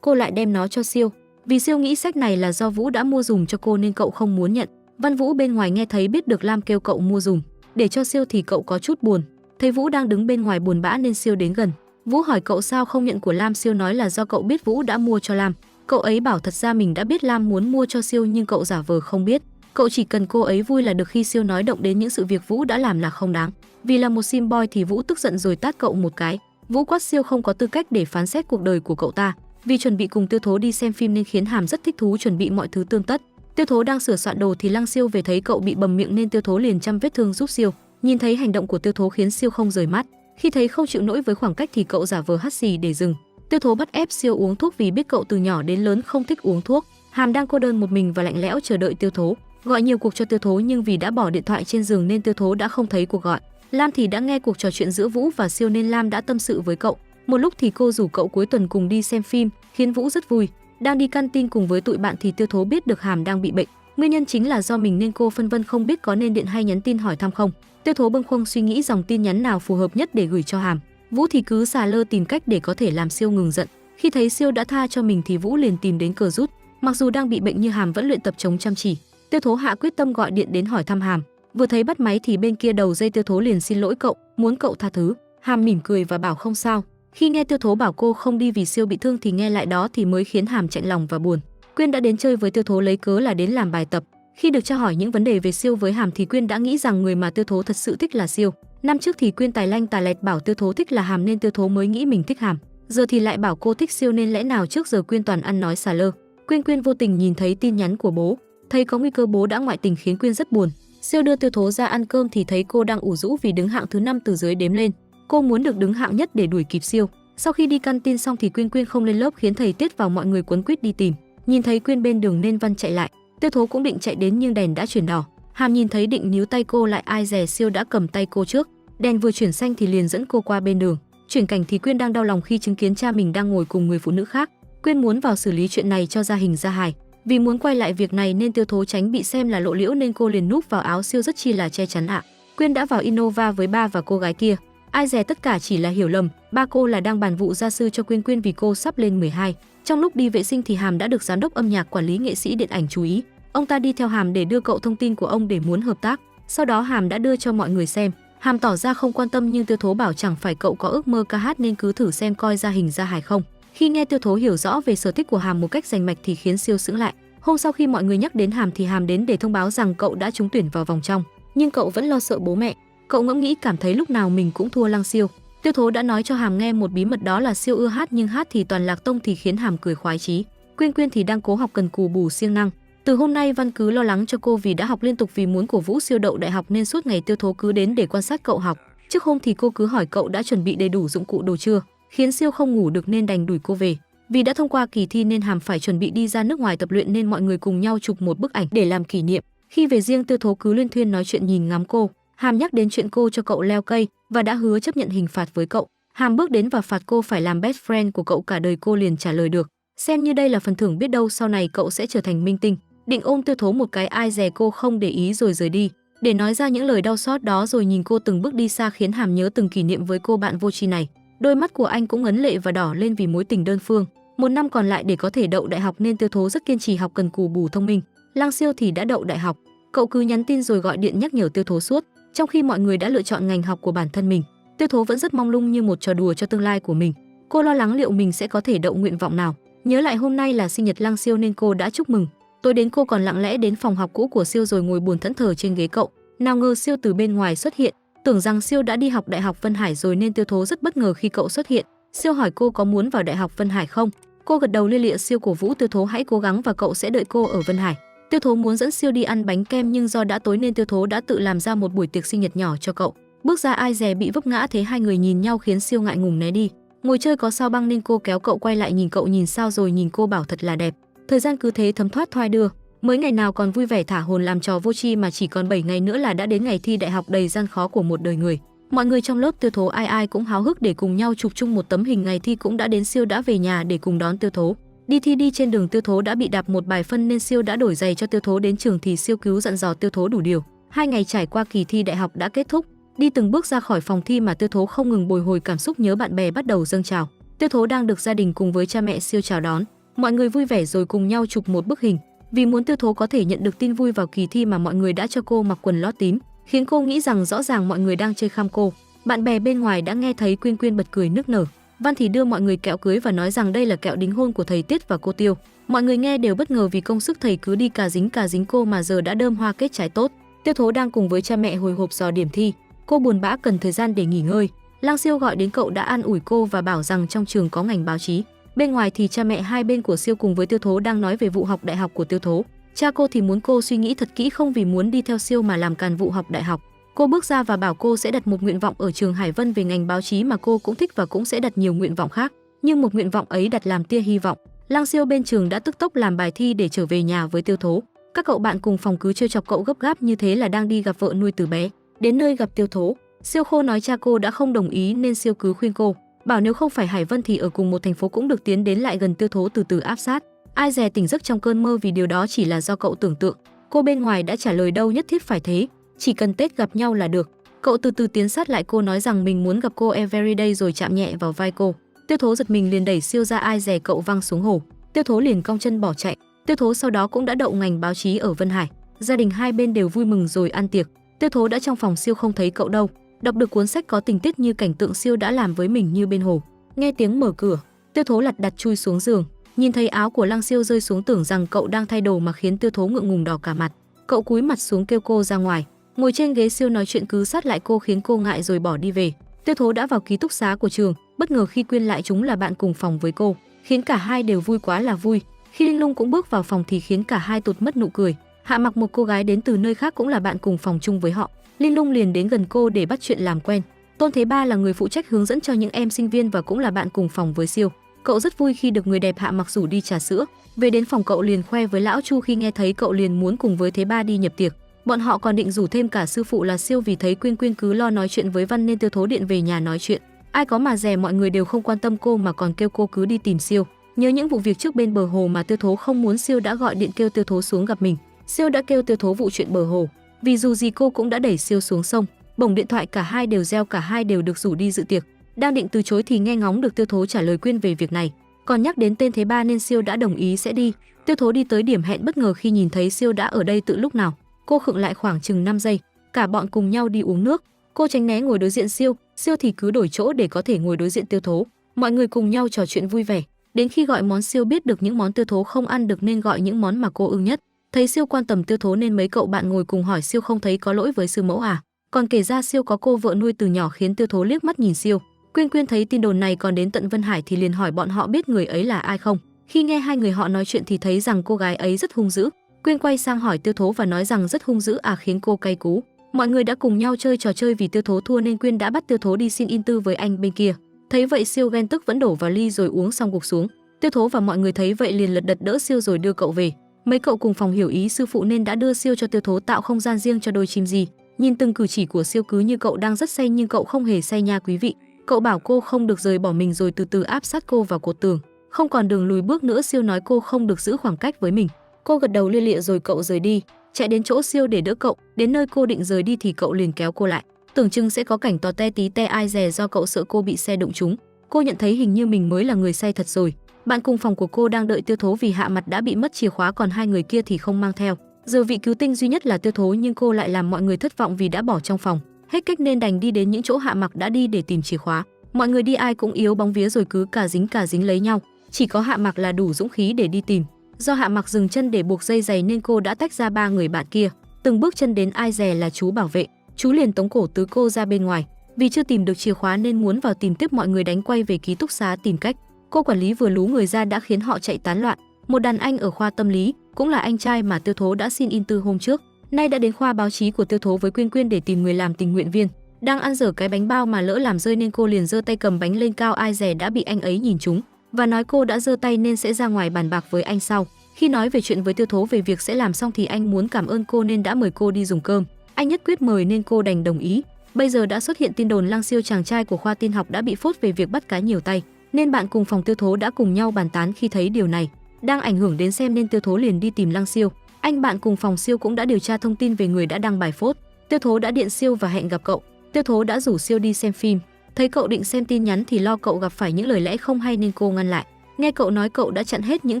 cô lại đem nó cho Siêu. Vì Siêu nghĩ sách này là do Vũ đã mua dùm cho cô nên cậu không muốn nhận. Văn Vũ bên ngoài nghe thấy biết được Lam kêu cậu mua dùm để cho Siêu thì cậu có chút buồn. Thấy Vũ đang đứng bên ngoài buồn bã nên Siêu đến gần. Vũ hỏi cậu sao không nhận của Lam. Siêu nói là do cậu biết Vũ đã mua cho Lam. Cậu ấy bảo thật ra mình đã biết Lam muốn mua cho Siêu nhưng cậu giả vờ không biết. Cậu chỉ cần cô ấy vui là được. Khi Siêu nói động đến những sự việc Vũ đã làm là không đáng, vì là một sim boy thì Vũ tức giận rồi tát cậu một cái. Vũ quát Siêu không có tư cách để phán xét cuộc đời của cậu ta. Vì chuẩn bị cùng Tiêu Thố đi xem phim nên khiến Hàm rất thích thú chuẩn bị mọi thứ tương tất. Tiêu Thố đang sửa soạn đồ thì Lăng Siêu về thấy cậu bị bầm miệng nên Tiêu Thố liền chăm vết thương giúp Siêu. Nhìn thấy hành động của Tiêu Thố khiến Siêu không rời mắt. Khi thấy không chịu nổi với khoảng cách thì cậu giả vờ hắt xì để dừng. Tiêu Thố bắt ép Siêu uống thuốc vì biết cậu từ nhỏ đến lớn không thích uống thuốc. Hàm đang cô đơn một mình và lạnh lẽo chờ đợi Tiêu Thố. Gọi nhiều cuộc cho Tiêu Thố nhưng vì đã bỏ điện thoại trên giường nên Tiêu Thố đã không thấy cuộc gọi. Lam thì đã nghe cuộc trò chuyện giữa Vũ và Siêu nên Lam đã tâm sự với cậu. Một lúc thì cô rủ cậu cuối tuần cùng đi xem phim, khiến Vũ rất vui. Đang đi căn tin cùng với tụi bạn thì Tiêu Thố biết được Hàm đang bị bệnh. Nguyên nhân chính là do mình nên cô phân vân không biết có nên điện hay nhắn tin hỏi thăm không. Tiêu Thố bâng khuâng suy nghĩ dòng tin nhắn nào phù hợp nhất để gửi cho Hàm. Vũ thì cứ xà lơ tìm cách để có thể làm Siêu ngừng giận. Khi thấy Siêu đã tha cho mình thì Vũ liền tìm đến cờ rút. Mặc dù đang bị bệnh nhưng Hàm vẫn luyện tập chống chăm chỉ. Tiêu Thố hạ quyết tâm gọi điện đến hỏi thăm Hàm. Vừa thấy bắt máy thì bên kia đầu dây Tiêu Thố liền xin lỗi cậu, muốn cậu tha thứ. Hàm mỉm cười và bảo không sao. Khi nghe Tiêu Thố bảo cô không đi vì Siêu bị thương thì nghe lại đó thì mới khiến Hàm chạnh lòng và buồn. Quyên đã đến chơi với Tiêu Thố lấy cớ là đến làm bài tập. Khi được tra hỏi những vấn đề về Siêu với Hàm thì Quyên đã nghĩ rằng người mà Tiêu Thố thật sự thích là Siêu. Năm trước thì Quyên tài lanh tài lẹt bảo Tiêu Thố thích là Hàm nên Tiêu Thố mới nghĩ mình thích Hàm. Giờ thì lại bảo cô thích Siêu nên lẽ nào trước giờ Quyên toàn ăn nói xà lơ. Quyên vô tình nhìn thấy tin nhắn của bố, thấy có nguy cơ bố đã ngoại tình khiến Quyên rất buồn. Siêu đưa Tiêu Thố ra ăn cơm thì thấy cô đang ủ rũ vì đứng hạng thứ 5 từ dưới đếm lên. Cô muốn được đứng hạng nhất để đuổi kịp Siêu. Sau khi đi căn tin xong thì Quyên không lên lớp khiến thầy Tiết vào mọi người quấn quýt đi tìm. Nhìn thấy Quyên bên đường nên Văn chạy lại. Tiêu Thố cũng định chạy đến nhưng đèn đã chuyển đỏ. Hàm nhìn thấy định níu tay cô lại, ai dè Siêu đã cầm tay cô trước. Đèn vừa chuyển xanh thì liền dẫn cô qua bên đường. Chuyển cảnh thì Quyên đang đau lòng khi chứng kiến cha mình đang ngồi cùng người phụ nữ khác. Quyên muốn vào xử lý chuyện này cho ra hình ra hài. Vì muốn quay lại việc này nên Tiêu Thố tránh bị xem là lộ liễu nên cô liền núp vào áo siêu rất chi là che chắn ạ. Quyên đã vào Innova với ba và cô gái kia. Ai dè tất cả chỉ là hiểu lầm, ba cô là đang bàn vụ gia sư cho Quyên vì cô sắp lên 12. Trong lúc đi vệ sinh thì Hàm đã được giám đốc âm nhạc quản lý nghệ sĩ điện ảnh chú ý. Ông ta đi theo Hàm để đưa cậu thông tin của ông để muốn hợp tác. Sau đó Hàm đã đưa cho mọi người xem. Hàm tỏ ra không quan tâm nhưng Tiêu Thố bảo chẳng phải cậu có ước mơ ca hát nên cứ thử xem coi ra hình ra hài không. Khi nghe Tiêu Thố hiểu rõ về sở thích của Hàm một cách rành mạch thì khiến siêu sững lại. Hôm sau khi mọi người nhắc đến Hàm thì Hàm đến để thông báo rằng cậu đã trúng tuyển vào vòng trong, nhưng cậu vẫn lo sợ bố mẹ. Cậu ngẫm nghĩ cảm thấy lúc nào mình cũng thua Lăng Siêu. Tiêu Thố đã nói cho Hàm nghe một bí mật đó là siêu ưa hát nhưng hát thì toàn lạc tông thì khiến Hàm cười khoái chí. Quyên thì đang cố học cần cù bù siêng năng. Từ hôm nay Văn cứ lo lắng cho cô vì đã học liên tục vì muốn cổ vũ siêu đậu đại học nên suốt ngày Tiêu Thố cứ đến để quan sát cậu học. Trước hôm thì cô cứ hỏi cậu đã chuẩn bị đầy đủ dụng cụ đồ chưa, khiến siêu không ngủ được nên đành đuổi cô về. Vì đã thông qua kỳ thi nên Hàm phải chuẩn bị đi ra nước ngoài tập luyện nên mọi người cùng nhau chụp một bức ảnh để làm kỷ niệm. Khi về riêng Tiêu Thố cứ luyên thuyên nói chuyện nhìn ngắm cô. Hàm nhắc đến chuyện cô cho cậu leo cây và đã hứa chấp nhận hình phạt với cậu. Hàm bước đến và phạt cô phải làm best friend của cậu cả đời, cô liền trả lời được. Xem như đây là phần thưởng, biết đâu sau này cậu sẽ trở thành minh tinh. Định ôm Tiêu Thố một cái, ai dè cô không để ý rồi rời đi. Để nói ra những lời đau xót đó rồi nhìn cô từng bước đi xa khiến Hàm nhớ từng kỷ niệm với cô bạn vô tri này. Đôi mắt của anh cũng ngấn lệ và đỏ lên vì mối tình đơn phương. Một năm còn lại để có thể đậu đại học nên Tiêu Thố rất kiên trì học cần cù bù thông minh. Lăng Siêu thì đã đậu đại học. Cậu cứ nhắn tin rồi gọi điện nhắc nhở Tiêu Thố suốt. Trong khi mọi người đã lựa chọn ngành học của bản thân mình, Tiêu Thố vẫn rất mong lung như một trò đùa cho tương lai của mình. Cô lo lắng liệu mình sẽ có thể đậu nguyện vọng nào. Nhớ lại hôm nay là sinh nhật Lăng Siêu nên cô đã chúc mừng. Tối đến cô còn lặng lẽ đến phòng học cũ của Siêu rồi ngồi buồn thẫn thờ trên ghế cậu. Nào ngờ Siêu từ bên ngoài xuất hiện. Tưởng rằng Siêu đã đi học Đại học Vân Hải rồi nên Tiêu Thố rất bất ngờ khi cậu xuất hiện. Siêu hỏi cô có muốn vào Đại học Vân Hải không. Cô gật đầu lia lịa. Siêu cổ vũ Tiêu Thố hãy cố gắng và cậu sẽ đợi cô ở Vân Hải. Tiêu Thố muốn dẫn Siêu đi ăn bánh kem nhưng do đã tối nên Tiêu Thố đã tự làm ra một buổi tiệc sinh nhật nhỏ cho cậu. Bước ra ai dè bị vấp ngã, thế hai người nhìn nhau khiến Siêu ngại ngùng né đi. Ngồi chơi có sao băng nên cô kéo cậu quay lại nhìn cậu nhìn sao rồi nhìn cô bảo thật là đẹp. Thời gian cứ thế thấm thoát thoai đưa. Mới ngày nào còn vui vẻ thả hồn làm trò vô tri mà chỉ còn 7 ngày nữa là đã đến ngày thi đại học đầy gian khó của một đời người. Mọi người trong lớp Tiêu Thố ai ai cũng háo hức để cùng nhau chụp chung một tấm hình. Ngày thi cũng đã đến, Siêu đã về nhà để cùng đón Tiêu Thố. Đi thi đi trên đường Tiêu Thố đã bị đạp một bài phân nên Siêu đã đổi giày cho Tiêu Thố. Đến trường thì Siêu cứu dặn dò Tiêu Thố đủ điều. 2 ngày trải qua kỳ thi đại học đã kết thúc. Đi từng bước ra khỏi phòng thi mà Tiêu Thố không ngừng bồi hồi cảm xúc nhớ bạn bè bắt đầu dâng trào. Tiêu Thố đang được gia đình cùng với cha mẹ Siêu chào đón. Mọi người vui vẻ rồi cùng nhau chụp một bức hình. Vì muốn Tiêu Thố có thể nhận được tin vui vào kỳ thi mà mọi người đã cho cô mặc quần lót tím, khiến cô nghĩ rằng rõ ràng mọi người đang chơi khăm cô. Bạn bè bên ngoài đã nghe thấy Quyên bật cười nức nở. Văn thì đưa mọi người kẹo cưới và nói rằng đây là kẹo đính hôn của thầy Tiết và cô Tiêu. Mọi người nghe đều bất ngờ vì công sức thầy cứ đi cà dính cô mà giờ đã đơm hoa kết trái tốt. Tiêu Thố đang cùng với cha mẹ hồi hộp dò điểm thi. Cô buồn bã cần thời gian để nghỉ ngơi. Lăng Siêu gọi đến cậu đã an ủi cô và bảo rằng trong trường có ngành báo chí. Bên ngoài thì cha mẹ hai bên của Siêu cùng với Tiêu Thố đang nói về vụ học đại học của Tiêu Thố. Cha cô thì muốn cô suy nghĩ thật kỹ không vì muốn đi theo Siêu mà làm càn vụ học đại học. Cô bước ra và bảo cô sẽ đặt một nguyện vọng ở trường Hải Vân về ngành báo chí mà cô cũng thích và cũng sẽ đặt nhiều nguyện vọng khác. Nhưng một nguyện vọng ấy đặt làm tia hy vọng. Lăng Siêu bên trường đã tức tốc làm bài thi để trở về nhà với Tiêu Thố. Các cậu bạn cùng phòng cứ trêu chọc cậu gấp gáp như thế là đang đi gặp vợ nuôi từ bé. Đến nơi gặp Tiêu Thố, Siêu khô nói cha cô đã không đồng ý nên Siêu cứ khuyên cô, bảo nếu không phải Hải Vân thì ở cùng một thành phố cũng được, tiến đến lại gần Tiêu Thố từ từ áp sát. Ai dè tỉnh giấc trong cơn mơ vì điều đó chỉ là do cậu tưởng tượng. Cô bên ngoài đã trả lời đâu nhất thiết phải thế, chỉ cần Tết gặp nhau là được. Cậu từ từ tiến sát lại cô nói rằng mình muốn gặp cô everyday rồi chạm nhẹ vào vai cô. Tiêu Thố giật mình liền đẩy Siêu ra, ai dè cậu văng xuống hồ. Tiêu Thố liền cong chân bỏ chạy. Tiêu Thố sau đó cũng đã đậu ngành báo chí ở Vân Hải. Gia đình hai bên đều vui mừng rồi ăn tiệc. Tiêu Thố đã trong phòng Siêu không thấy cậu đâu. Đọc được cuốn sách có tình tiết như cảnh tượng Siêu đã làm với mình như bên hồ. Nghe tiếng mở cửa, Tiêu Thố lật đật chui xuống giường. Nhìn thấy áo của Lăng Siêu rơi xuống tưởng rằng cậu đang thay đồ mà khiến Tiêu Thố ngượng ngùng đỏ cả mặt. Cậu cúi mặt xuống kêu cô ra ngoài. Ngồi trên ghế Siêu nói chuyện cứ sát lại cô khiến cô ngại rồi bỏ đi về. Tiêu Thố đã vào ký túc xá của trường, bất ngờ khi Quyên lại chúng là bạn cùng phòng với cô, khiến cả hai đều vui quá là vui. Khi Linh Lung cũng bước vào phòng thì khiến cả hai tụt mất nụ cười. Hạ Mặc, một cô gái đến từ nơi khác cũng là bạn cùng phòng chung với họ. Linh Lung liền đến gần cô để bắt chuyện làm quen. Tôn Thế Ba là người phụ trách hướng dẫn cho những em sinh viên và cũng là bạn cùng phòng với Siêu. Cậu rất vui khi được người đẹp Hạ Mặc rủ đi trà sữa. Về đến phòng cậu liền khoe với lão Chu, khi nghe thấy cậu liền muốn cùng với Thế Ba đi nhập tiệc. Bọn họ còn định rủ thêm cả sư phụ là Siêu vì thấy Quyên cứ lo nói chuyện với Văn nên Tiêu Thố điện về nhà nói chuyện. Ai có mà dè, mọi người đều không quan tâm cô mà còn kêu cô cứ đi tìm Siêu. Nhớ những vụ việc trước bên bờ hồ mà Tiêu Thố không muốn, Siêu đã gọi điện kêu Tiêu Thố xuống gặp mình. Siêu đã kêu Tiêu Thố vụ chuyện bờ hồ, vì dù gì cô cũng đã đẩy Siêu xuống sông. Bỗng điện thoại cả hai đều reo, cả hai đều được rủ đi dự tiệc. Đang định từ chối thì nghe ngóng được Tiêu Thố trả lời khuyên về việc này, còn nhắc đến tên Thế Ba nên Siêu đã đồng ý sẽ đi. Tiêu Thố đi tới điểm hẹn bất ngờ khi nhìn thấy Siêu đã ở đây từ lúc nào. Cô khựng lại khoảng chừng 5 giây, cả bọn cùng nhau đi uống nước. Cô tránh né ngồi đối diện Siêu, Siêu thì cứ đổi chỗ để có thể ngồi đối diện Tiêu Thố. Mọi người cùng nhau trò chuyện vui vẻ. Đến khi gọi món, Siêu biết được những món Tiêu Thố không ăn được nên gọi những món mà cô ưng nhất. Thấy Siêu quan tâm Tiêu Thố nên mấy cậu bạn ngồi cùng hỏi Siêu không thấy có lỗi với sư mẫu à? Còn kể ra Siêu có cô vợ nuôi từ nhỏ khiến Tiêu Thố liếc mắt nhìn Siêu. Quyên Quyên thấy tin đồn này còn đến tận Vân Hải thì liền hỏi bọn họ biết người ấy là ai không. Khi nghe hai người họ nói chuyện thì thấy rằng cô gái ấy rất hung dữ. Quyên quay sang hỏi Tiêu Thố và nói rằng rất hung dữ à, khiến cô cay cú. Mọi người đã cùng nhau chơi trò chơi, vì Tiêu Thố thua nên Quyên đã bắt Tiêu Thố đi xin in tư với anh bên kia. Thấy vậy Siêu ghen tức vẫn đổ vào ly rồi uống xong gục xuống. Tiêu Thố và mọi người thấy vậy liền lật đật đỡ Siêu rồi đưa cậu về. Mấy cậu cùng phòng hiểu ý sư phụ nên đã đưa Siêu cho Tiêu Thố tạo không gian riêng cho đôi chim gì. Nhìn từng cử chỉ của Siêu cứ như cậu đang rất say nhưng cậu không hề say nha quý vị. Cậu bảo cô không được rời bỏ mình rồi từ từ áp sát cô vào cột tường. Không còn đường lùi bước nữa, Siêu nói cô không được giữ khoảng cách với mình. Cô gật đầu lia lịa rồi cậu rời đi, chạy đến chỗ Siêu để đỡ cậu. Đến nơi cô định rời đi thì cậu liền kéo cô lại. Tưởng chừng sẽ có cảnh tò te tí te ai dè do cậu sợ cô bị xe đụng trúng. Cô nhận thấy hình như mình mới là người say thật rồi. Bạn cùng phòng của cô đang đợi Tiêu Thố vì Hạ Mặt đã bị mất chìa khóa, còn hai người kia thì không mang theo. Giờ vị cứu tinh duy nhất là Tiêu Thố nhưng cô lại làm mọi người thất vọng vì đã bỏ trong phòng. Hết cách nên đành đi đến những chỗ Hạ Mặc đã đi để tìm chìa khóa. Mọi người đi ai cũng yếu bóng vía rồi cứ cả dính lấy nhau. Chỉ có Hạ Mặc là đủ dũng khí để đi tìm. Do Hạ Mặc dừng chân để buộc dây giày nên cô đã tách ra ba người bạn kia. Từng bước chân đến ai dè là chú bảo vệ. Chú liền tống cổ tứ cô ra bên ngoài. Vì chưa tìm được chìa khóa nên muốn vào tìm tiếp, mọi người đánh quay về ký túc xá tìm cách. Cô quản lý vừa lú người ra đã khiến họ chạy tán loạn. Một đàn anh ở khoa tâm lý, cũng là anh trai mà Tiêu Thố đã xin in tư hôm trước, nay đã đến khoa báo chí của Tiêu Thố với Quyên Quyên để tìm người làm tình nguyện viên. Đang ăn dở cái bánh bao mà lỡ làm rơi nên cô liền giơ tay cầm bánh lên cao. Ai dè đã bị anh ấy nhìn trúng và nói cô đã giơ tay nên sẽ ra ngoài bàn bạc với anh sau. Khi nói về chuyện với Tiêu Thố về việc sẽ làm xong thì anh muốn cảm ơn cô nên đã mời cô đi dùng cơm. Anh nhất quyết mời nên cô đành đồng ý. Bây giờ đã xuất hiện tin đồn Lăng Siêu, chàng trai của khoa tin học đã bị phốt về việc bắt cá nhiều tay, nên bạn cùng phòng Tiêu Thố đã cùng nhau bàn tán. Khi thấy điều này đang ảnh hưởng đến xem nên Tiêu Thố liền đi tìm Lăng Siêu. Anh bạn cùng phòng Siêu cũng đã điều tra thông tin về người đã đăng bài phốt. Tiêu Thố đã điện Siêu và hẹn gặp cậu. Tiêu Thố đã rủ Siêu đi xem phim. Thấy cậu định xem tin nhắn thì lo cậu gặp phải những lời lẽ không hay nên cô ngăn lại. Nghe cậu nói cậu đã chặn hết những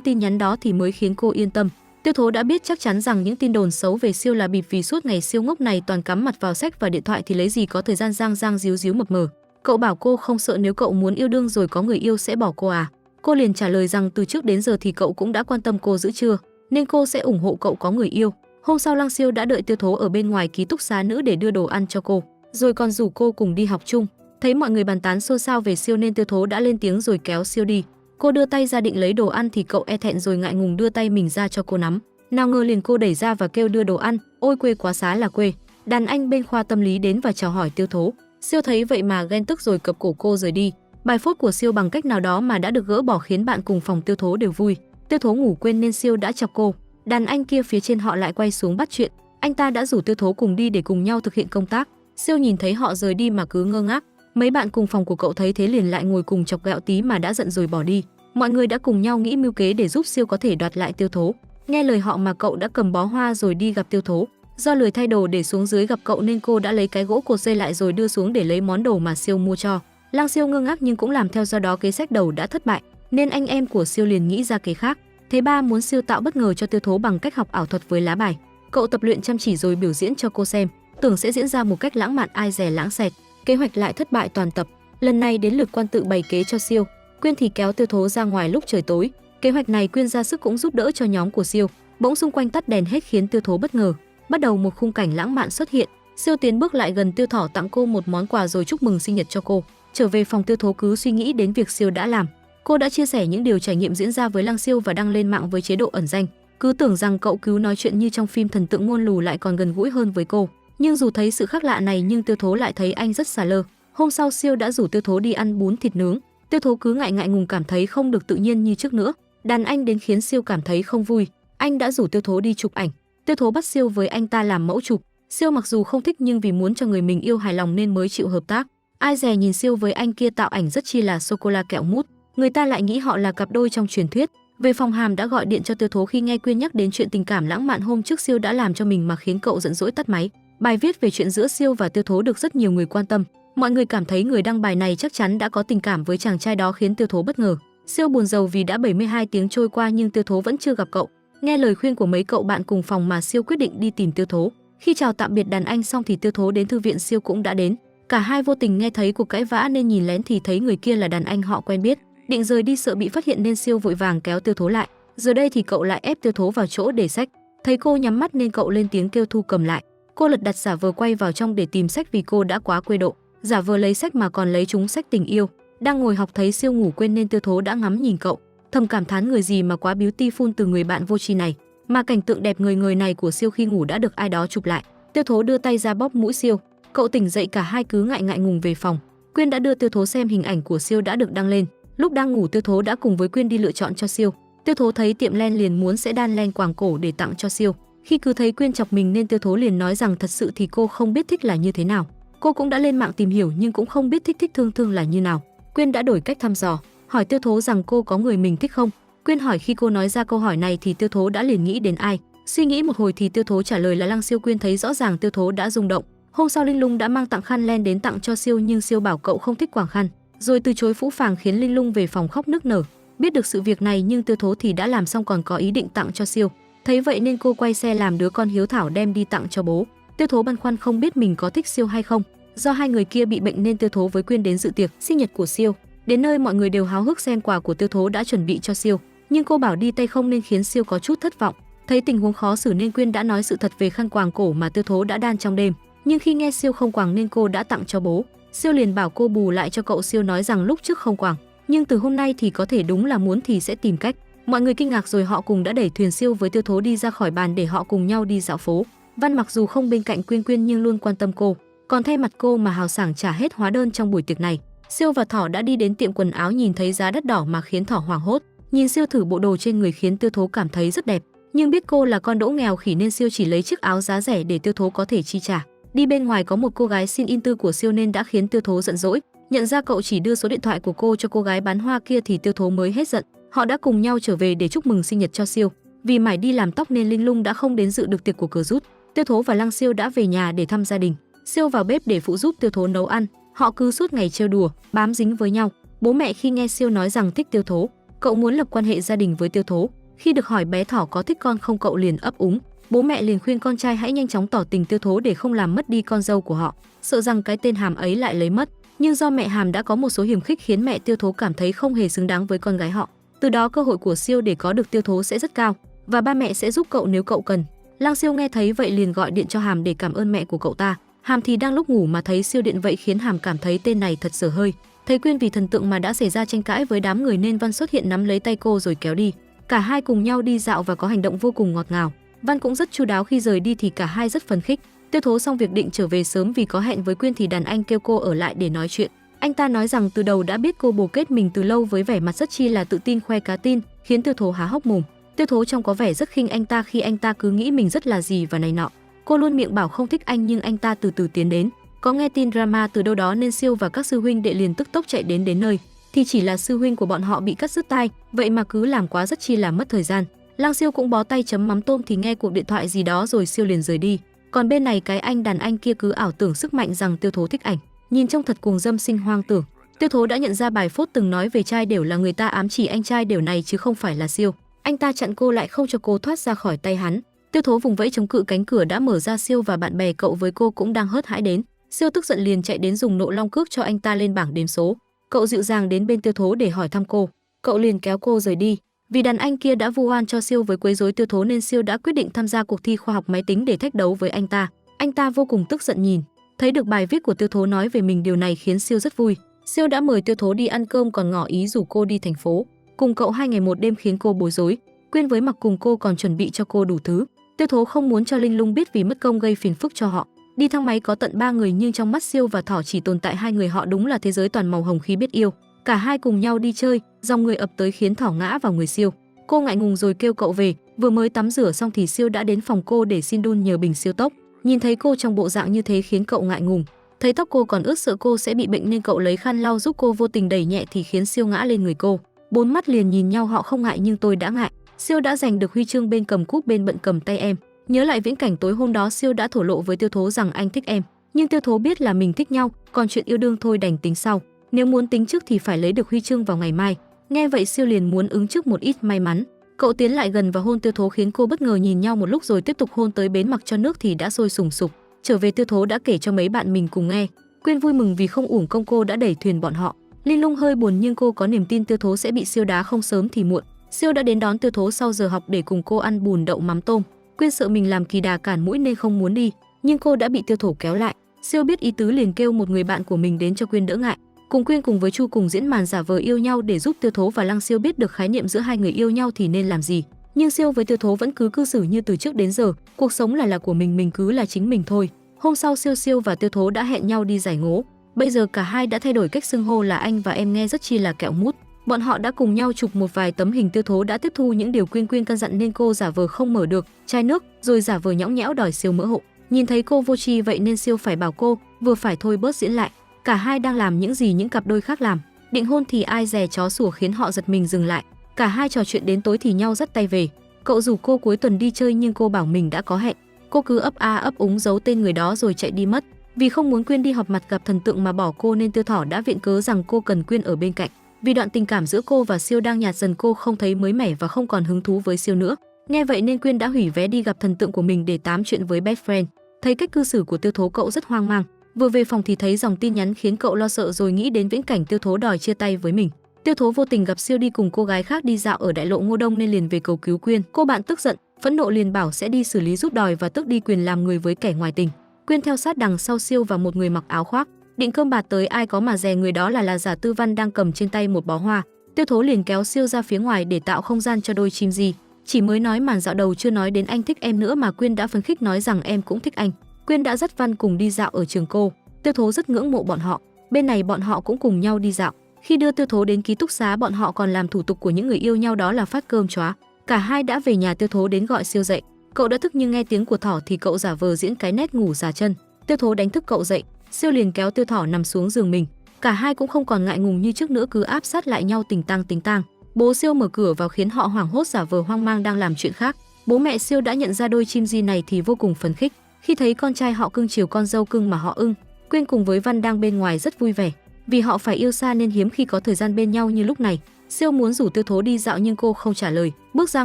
tin nhắn đó thì mới khiến cô yên tâm. Tiêu Thố đã biết chắc chắn rằng những tin đồn xấu về Siêu là bịp, vì suốt ngày Siêu ngốc này toàn cắm mặt vào sách và điện thoại thì lấy gì có thời gian giang díu mập mờ. Cậu bảo cô không sợ nếu cậu muốn yêu đương rồi có người yêu sẽ bỏ cô à? Cô liền trả lời rằng từ trước đến giờ thì cậu cũng đã quan tâm cô giữ chưa, nên cô sẽ ủng hộ cậu có người yêu. Hôm sau Lăng Siêu đã đợi Tiêu Thố ở bên ngoài ký túc xá nữ để đưa đồ ăn cho cô, rồi còn rủ cô cùng đi học chung. Thấy mọi người bàn tán xôn xao về Siêu nên Tiêu Thố đã lên tiếng rồi kéo Siêu đi. Cô đưa tay ra định lấy đồ ăn thì cậu e thẹn rồi ngại ngùng đưa tay mình ra cho cô nắm. Nào ngờ liền cô đẩy ra và kêu đưa đồ ăn. Ôi quê quá xá là quê. Đàn anh bên khoa tâm lý đến và chào hỏi Tiêu Thố. Siêu thấy vậy mà ghen tức rồi cập cổ cô rời đi. Bài phốt của Siêu bằng cách nào đó mà đã được gỡ bỏ khiến bạn cùng phòng Tiêu Thố đều vui. Tiêu Thố ngủ quên nên Siêu đã chọc cô. Đàn anh kia phía trên họ lại quay xuống bắt chuyện. Anh ta đã rủ Tiêu Thố cùng đi để cùng nhau thực hiện công tác. Siêu nhìn thấy họ rời đi mà cứ ngơ ngác. Mấy bạn cùng phòng của cậu thấy thế liền lại ngồi cùng chọc ghẹo tí mà đã giận rồi bỏ đi. Mọi người đã cùng nhau nghĩ mưu kế để giúp Siêu có thể đoạt lại Tiêu Thố. Nghe lời họ mà cậu đã cầm bó hoa rồi đi gặp Tiêu Thố. Do lười thay đồ để xuống dưới gặp cậu nên cô đã lấy cái gỗ cột dây lại rồi đưa xuống để lấy món đồ mà Siêu mua cho. Lăng Siêu ngơ ngác nhưng cũng làm theo, do đó kế sách đầu đã thất bại nên anh em của Siêu liền nghĩ ra kế khác. Thế Ba muốn Siêu tạo bất ngờ cho Tiêu Thố bằng cách học ảo thuật với lá bài. Cậu tập luyện chăm chỉ rồi biểu diễn cho cô xem, tưởng sẽ diễn ra một cách lãng mạn ai dè lãng xẹt. Kế hoạch lại thất bại toàn tập. Lần này đến lượt Quan tự bày kế cho Siêu. Quyên thì kéo Tiêu Thố ra ngoài lúc trời tối. Kế hoạch này Quyên ra sức cũng giúp đỡ cho nhóm của Siêu. Bỗng xung quanh tắt đèn hết khiến Tiêu Thố bất ngờ. Bắt đầu một khung cảnh lãng mạn xuất hiện. Siêu tiến bước lại gần Tiêu Thỏ tặng cô một món quà rồi chúc mừng sinh nhật cho cô. Trở về phòng Tiêu Thố cứ suy nghĩ đến việc Siêu đã làm. Cô đã chia sẻ những điều trải nghiệm diễn ra với Lăng Siêu và đăng lên mạng với chế độ ẩn danh. Cứ tưởng rằng cậu cứu nói chuyện như trong phim thần tượng ngôn lù lại còn gần gũi hơn với cô. Nhưng dù thấy sự khác lạ này nhưng Tiêu Thố lại thấy anh rất xà lơ. Hôm sau Siêu đã rủ Tiêu Thố đi ăn bún thịt nướng. Tiêu Thố cứ ngại ngùng cảm thấy không được tự nhiên như trước nữa. Đàn anh đến khiến Siêu cảm thấy không vui. Anh đã rủ Tiêu Thố đi chụp ảnh. Tiêu Thố bắt Siêu với anh ta làm mẫu chụp. Siêu mặc dù không thích nhưng vì muốn cho người mình yêu hài lòng nên mới chịu hợp tác. Ai dè nhìn Siêu với anh kia tạo ảnh rất chi là sô cô la kẹo mút, người ta lại nghĩ họ là cặp đôi trong truyền thuyết. Về phòng, Hàm đã gọi điện cho Tiêu Thố khi nghe Quyên nhắc đến chuyện tình cảm lãng mạn hôm trước Siêu đã làm cho mình mà khiến cậu giận dỗi tắt máy. Bài viết về chuyện giữa Siêu và Tiêu Thố được rất nhiều người quan tâm. Mọi người cảm thấy người đăng bài này chắc chắn đã có tình cảm với chàng trai đó, khiến Tiêu Thố bất ngờ. Siêu buồn rầu vì đã 72 tiếng trôi qua nhưng Tiêu Thố vẫn chưa gặp cậu. Nghe lời khuyên của mấy cậu bạn cùng phòng mà Siêu quyết định đi tìm Tiêu Thố. Khi chào tạm biệt đàn anh xong thì Tiêu Thố đến thư viện, Siêu cũng đã đến. Cả hai vô tình nghe thấy cuộc cãi vã nên nhìn lén thì thấy người kia là đàn anh họ quen biết. Định rời đi sợ bị phát hiện nên Siêu vội vàng kéo Tiêu Thố lại. Giờ đây thì cậu lại ép Tiêu Thố vào chỗ để sách. Thấy cô nhắm mắt nên cậu lên tiếng kêu Thu cầm lại. Cô lật đật giả vờ quay vào trong để tìm sách vì cô đã quá quê độ. Giả vờ lấy sách mà còn lấy trúng sách tình yêu. Đang ngồi học thấy Siêu ngủ quên nên Tiêu Thố đã ngắm nhìn cậu, thầm cảm thán người gì mà quá beautiful từ người bạn vô tri này. Mà cảnh tượng đẹp người này của Siêu khi ngủ đã được ai đó chụp lại. Tiêu Thố đưa tay ra bóp mũi Siêu. Cậu tỉnh dậy, cả hai cứ ngại ngùng về phòng. Quyên đã đưa Tiêu Thố xem hình ảnh của Siêu đã được đăng lên. Lúc đang ngủ, Tiêu Thố đã cùng với Quyên đi lựa chọn cho Siêu. Tiêu Thố thấy tiệm len liền muốn sẽ đan len quàng cổ để tặng cho Siêu. Khi cứ thấy Quyên chọc mình nên Tiêu Thố liền nói rằng thật sự thì cô không biết thích là như thế nào. Cô cũng đã lên mạng tìm hiểu nhưng cũng không biết thích thương là như nào. Quyên đã đổi cách thăm dò, hỏi Tiêu Thố rằng cô có người mình thích không. Quyên hỏi, khi cô nói ra câu hỏi này thì Tiêu Thố đã liền nghĩ đến ai. Suy nghĩ một hồi thì Tiêu Thố trả lời là Lăng Siêu. Quyên thấy rõ ràng Tiêu Thố đã rung động. Hôm sau Linh Lung đã mang tặng khăn len đến tặng cho Siêu nhưng Siêu bảo cậu không thích quàng khăn, rồi từ chối phũ phàng khiến Linh Lung về phòng khóc nức nở. Biết được sự việc này nhưng Tiêu Thố thì đã làm xong còn có ý định tặng cho Siêu. Thấy vậy nên cô quay xe làm đứa con hiếu thảo đem đi tặng cho bố. Tiêu Thố băn khoăn không biết mình có thích Siêu hay không. Do hai người kia bị bệnh nên Tiêu Thố với Quyên đến dự tiệc sinh nhật của Siêu. Đến nơi mọi người đều háo hức xem quà của Tiêu Thố đã chuẩn bị cho Siêu, nhưng cô bảo đi tay không nên khiến Siêu có chút thất vọng. Thấy tình huống khó xử nên Quyên đã nói sự thật về khăn quàng cổ mà Tiêu Thố đã đan trong đêm. Nhưng khi nghe Siêu không quàng nên cô đã tặng cho bố. Siêu liền bảo cô bù lại cho cậu. Siêu nói rằng lúc trước không quàng, nhưng từ hôm nay thì có thể, đúng là muốn thì sẽ tìm cách. Mọi người kinh ngạc rồi họ cùng đã đẩy thuyền Siêu với Tiêu Thố đi ra khỏi bàn để họ cùng nhau đi dạo phố. Văn mặc dù không bên cạnh Quyên nhưng luôn quan tâm cô, còn thay mặt cô mà hào sảng trả hết hóa đơn trong buổi tiệc này. Siêu và Thỏ đã đi đến tiệm quần áo, nhìn thấy giá đắt đỏ mà khiến Thỏ hoảng hốt. Nhìn Siêu thử bộ đồ trên người khiến Tiêu Thố cảm thấy rất đẹp, nhưng biết cô là con đỗ nghèo khỉ nên Siêu chỉ lấy chiếc áo giá rẻ để Tiêu Thố có thể chi trả. Đi bên ngoài có một cô gái xin in tư của Siêu nên đã khiến Tiêu Thố giận dỗi. Nhận ra cậu chỉ đưa số điện thoại của cô cho cô gái bán hoa kia thì Tiêu Thố mới hết giận. Họ đã cùng nhau trở về để chúc mừng sinh nhật cho Siêu. Vì mải đi làm tóc nên Linh Lung đã không đến dự được tiệc của Cờ Rút. Tiêu Thố và Lăng Siêu đã về nhà để thăm gia đình. Siêu vào bếp để phụ giúp Tiêu Thố nấu ăn. Họ cứ suốt ngày trêu đùa, bám dính với nhau. Bố mẹ khi nghe Siêu nói rằng thích Tiêu Thố, cậu muốn lập quan hệ gia đình với Tiêu Thố. Khi được hỏi bé Thỏ có thích con không, cậu liền ấp úng. Bố mẹ liền khuyên con trai hãy nhanh chóng tỏ tình Tiêu Thố để không làm mất đi con dâu của họ, sợ rằng cái tên Hàm ấy lại lấy mất. Nhưng do mẹ Hàm đã có một số hiềm khích khiến mẹ Tiêu Thố cảm thấy không hề xứng đáng với con gái họ. Từ đó cơ hội của Siêu để có được Tiêu Thố sẽ rất cao và ba mẹ sẽ giúp cậu nếu cậu cần. Lăng Siêu nghe thấy vậy liền gọi điện cho Hàm để cảm ơn mẹ của cậu ta. Hàm thì đang lúc ngủ mà thấy Siêu điện vậy khiến Hàm cảm thấy tên này thật dở hơi. Thấy Quyên vì thần tượng mà đã xảy ra tranh cãi với đám người nên Văn xuất hiện nắm lấy tay cô rồi kéo đi. Cả hai cùng nhau đi dạo và có hành động vô cùng ngọt ngào. Văn cũng rất chu đáo, khi rời đi thì cả hai rất phấn khích. Tiêu Thố xong việc định trở về sớm vì có hẹn với Quyên thì đàn anh kêu cô ở lại để nói chuyện. Anh ta nói rằng từ đầu đã biết cô bồ kết mình từ lâu, với vẻ mặt rất chi là tự tin khoe cá tin, khiến Tiêu Thố há hốc mồm. Tiêu Thố trông có vẻ rất khinh anh ta khi anh ta cứ nghĩ mình rất là gì và này nọ. Cô luôn miệng bảo không thích anh nhưng anh ta từ từ tiến đến. Có nghe tin drama từ đâu đó nên Siêu và các sư huynh đệ liền tức tốc chạy đến nơi. Thì chỉ là sư huynh của bọn họ bị cắt đứt tai, vậy mà cứ làm quá rất chi là mất thời gian. Lăng Siêu cũng bó tay chấm mắm tôm thì nghe cuộc điện thoại gì đó rồi Siêu liền rời đi. Còn bên này cái anh đàn anh kia cứ ảo tưởng sức mạnh rằng Tiêu Thố thích ảnh, nhìn trông thật cuồng dâm sinh hoang tưởng. Tiêu Thố đã nhận ra bài phốt từng nói về trai đều là người ta ám chỉ anh trai đều này chứ không phải là Siêu. Anh ta chặn cô lại không cho cô thoát ra khỏi tay hắn. Tiêu Thố vùng vẫy chống cự cánh cửa đã mở ra. Siêu và bạn bè cậu với cô cũng đang hớt hãi đến. Siêu tức giận liền chạy đến dùng nộ long cước cho anh ta lên bảng đếm số. Cậu dịu dàng đến bên Tiêu Thố để hỏi thăm cô. Cậu liền kéo cô rời đi. Vì đàn anh kia đã vu oan cho Siêu với quấy rối Tiêu Thố nên Siêu đã quyết định tham gia cuộc thi khoa học máy tính để thách đấu với anh ta. Anh ta vô cùng tức giận nhìn thấy được bài viết của Tiêu Thố nói về mình, điều này khiến Siêu rất vui. Siêu đã mời Tiêu Thố đi ăn cơm còn ngỏ ý rủ cô đi thành phố cùng cậu 2 ngày 1 đêm khiến cô bối rối. Quyên với Mặc cùng cô còn chuẩn bị cho cô đủ thứ. Tiêu Thố không muốn cho Linh Lung biết vì mất công gây phiền phức cho họ. Đi thang máy có tận 3 người nhưng trong mắt Siêu và Thỏ chỉ tồn tại 2 người họ, đúng là thế giới toàn màu hồng khi biết yêu. Cả hai cùng nhau đi chơi, dòng người ập tới khiến Thỏ ngã vào người Siêu. Cô ngại ngùng rồi kêu cậu về. Vừa mới tắm rửa xong thì Siêu đã đến phòng cô để xin đun nhờ bình siêu tốc. Nhìn thấy cô trong bộ dạng như thế khiến cậu ngại ngùng. Thấy tóc cô còn ướt sợ cô sẽ bị bệnh nên cậu lấy khăn lau giúp cô, vô tình đẩy nhẹ thì khiến Siêu ngã lên người cô. Bốn mắt liền nhìn nhau, họ không ngại nhưng tôi đã ngại. Siêu đã giành được huy chương, bên cầm cúp bên bận cầm tay em. Nhớ lại viễn cảnh tối hôm đó, Siêu đã thổ lộ với Tiêu Thố rằng anh thích em, nhưng Tiêu Thố biết là mình thích nhau, còn chuyện yêu đương thôi đành tính sau. Nếu muốn tính trước thì phải lấy được huy chương vào ngày mai. Nghe vậy Siêu liền muốn ứng trước một ít may mắn. Cậu tiến lại gần và hôn Tiêu Thố khiến cô bất ngờ, nhìn nhau một lúc rồi tiếp tục hôn tới bến mặc cho nước thì đã sôi sùng sục. Trở về Tiêu Thố đã kể cho mấy bạn mình cùng nghe. Quyên vui mừng vì không uổng công cô đã đẩy thuyền bọn họ. Linh Lung hơi buồn nhưng cô có niềm tin Tiêu Thố sẽ bị Siêu đá không sớm thì muộn. Siêu đã đến đón Tiêu Thố sau giờ học để cùng cô ăn bùn đậu mắm tôm. Quyên sợ mình làm kỳ đà cản mũi nên không muốn đi, nhưng cô đã bị Tiêu Thố kéo lại. Siêu biết ý tứ liền kêu một người bạn của mình đến cho Quyên đỡ ngại. Cùng Quyên cùng với Chu cùng diễn màn giả vờ yêu nhau để giúp Tiêu Thố và Lăng Siêu biết được khái niệm giữa hai người yêu nhau thì nên làm gì. Nhưng Siêu với Tiêu Thố vẫn cứ cư xử như từ trước đến giờ, cuộc sống là của mình cứ là chính mình thôi. Hôm sau Siêu và Tiêu Thố đã hẹn nhau đi giải ngố. Bây giờ cả hai đã thay đổi cách xưng hô là anh và em, nghe rất chi là kẹo mút. Bọn họ đã cùng nhau chụp một vài tấm hình. Tiêu Thố đã tiếp thu những điều Quyên căn dặn nên cô giả vờ không mở được chai nước, rồi giả vờ nhõng nhẽo đòi Siêu mỡ hộ. Nhìn thấy cô vô tri vậy nên Siêu phải bảo cô vừa phải thôi, bớt diễn lại. Cả hai đang làm những gì những cặp đôi khác làm. Định hôn thì ai dè chó sủa khiến họ giật mình dừng lại. Cả hai trò chuyện đến tối thì nhau dắt tay về. Cậu rủ cô cuối tuần đi chơi nhưng cô bảo mình đã có hẹn. Cô cứ ấp a ấp úng giấu tên người đó rồi chạy đi mất. Vì không muốn Quyên đi họp mặt gặp thần tượng mà bỏ cô nên Tiêu Thỏ đã viện cớ rằng cô cần Quyên ở bên cạnh. Vì đoạn tình cảm giữa cô và Siêu đang nhạt dần, cô không thấy mới mẻ và không còn hứng thú với Siêu nữa. Nghe vậy nên Quyên đã hủy vé đi gặp thần tượng của mình để tám chuyện với best friend. Thấy cách cư xử của Tiêu Thố, cậu rất hoang mang. Vừa về phòng thì thấy dòng tin nhắn khiến cậu lo sợ, rồi nghĩ đến viễn cảnh Tiêu Thố đòi chia tay với mình. Tiêu Thố vô tình gặp Siêu đi cùng cô gái khác đi dạo ở đại lộ Ngô Đông nên liền về cầu cứu Quyên. Cô bạn tức giận, phẫn nộ liền bảo sẽ đi xử lý giúp đòi và tước đi quyền làm người với kẻ ngoài tình. Quyên theo sát đằng sau Siêu và một người mặc áo khoác. Định cơm bạt tới, ai có mà dè, người đó là giả Tư Văn đang cầm trên tay một bó hoa. Tiêu Thố liền kéo Siêu ra phía ngoài để tạo không gian cho đôi chim gì. Chỉ mới nói màn dạo đầu chưa nói đến anh thích em nữa mà Quyên đã phấn khích nói rằng em cũng thích anh. Quyên đã dắt Văn cùng đi dạo ở trường cô. Tiêu Thố rất ngưỡng mộ bọn họ. Bên này bọn họ cũng cùng nhau đi dạo. Khi đưa Tiêu Thố đến ký túc xá, bọn họ còn làm thủ tục của những người yêu nhau, đó là phát cơm chóa. Cả hai đã về nhà. Tiêu Thố đến gọi Siêu dậy. Cậu đã thức nhưng nghe tiếng của Thỏ thì cậu giả vờ diễn cái nét ngủ già chân. Tiêu Thố đánh thức cậu dậy. Siêu liền kéo Tiêu Thỏ nằm xuống giường mình. Cả hai cũng không còn ngại ngùng như trước nữa, cứ áp sát lại nhau tình tang. Bố Siêu mở cửa vào khiến họ hoảng hốt, giả vờ hoang mang đang làm chuyện khác. Bố mẹ Siêu đã nhận ra đôi chim di này thì vô cùng phấn khích khi thấy con trai họ cưng chiều con dâu cưng mà họ ưng. Quyên cùng với Văn đang bên ngoài rất vui vẻ. Vì họ phải yêu xa nên hiếm khi có thời gian bên nhau như lúc này. Siêu muốn rủ Tiêu Thố đi dạo nhưng cô không trả lời. Bước ra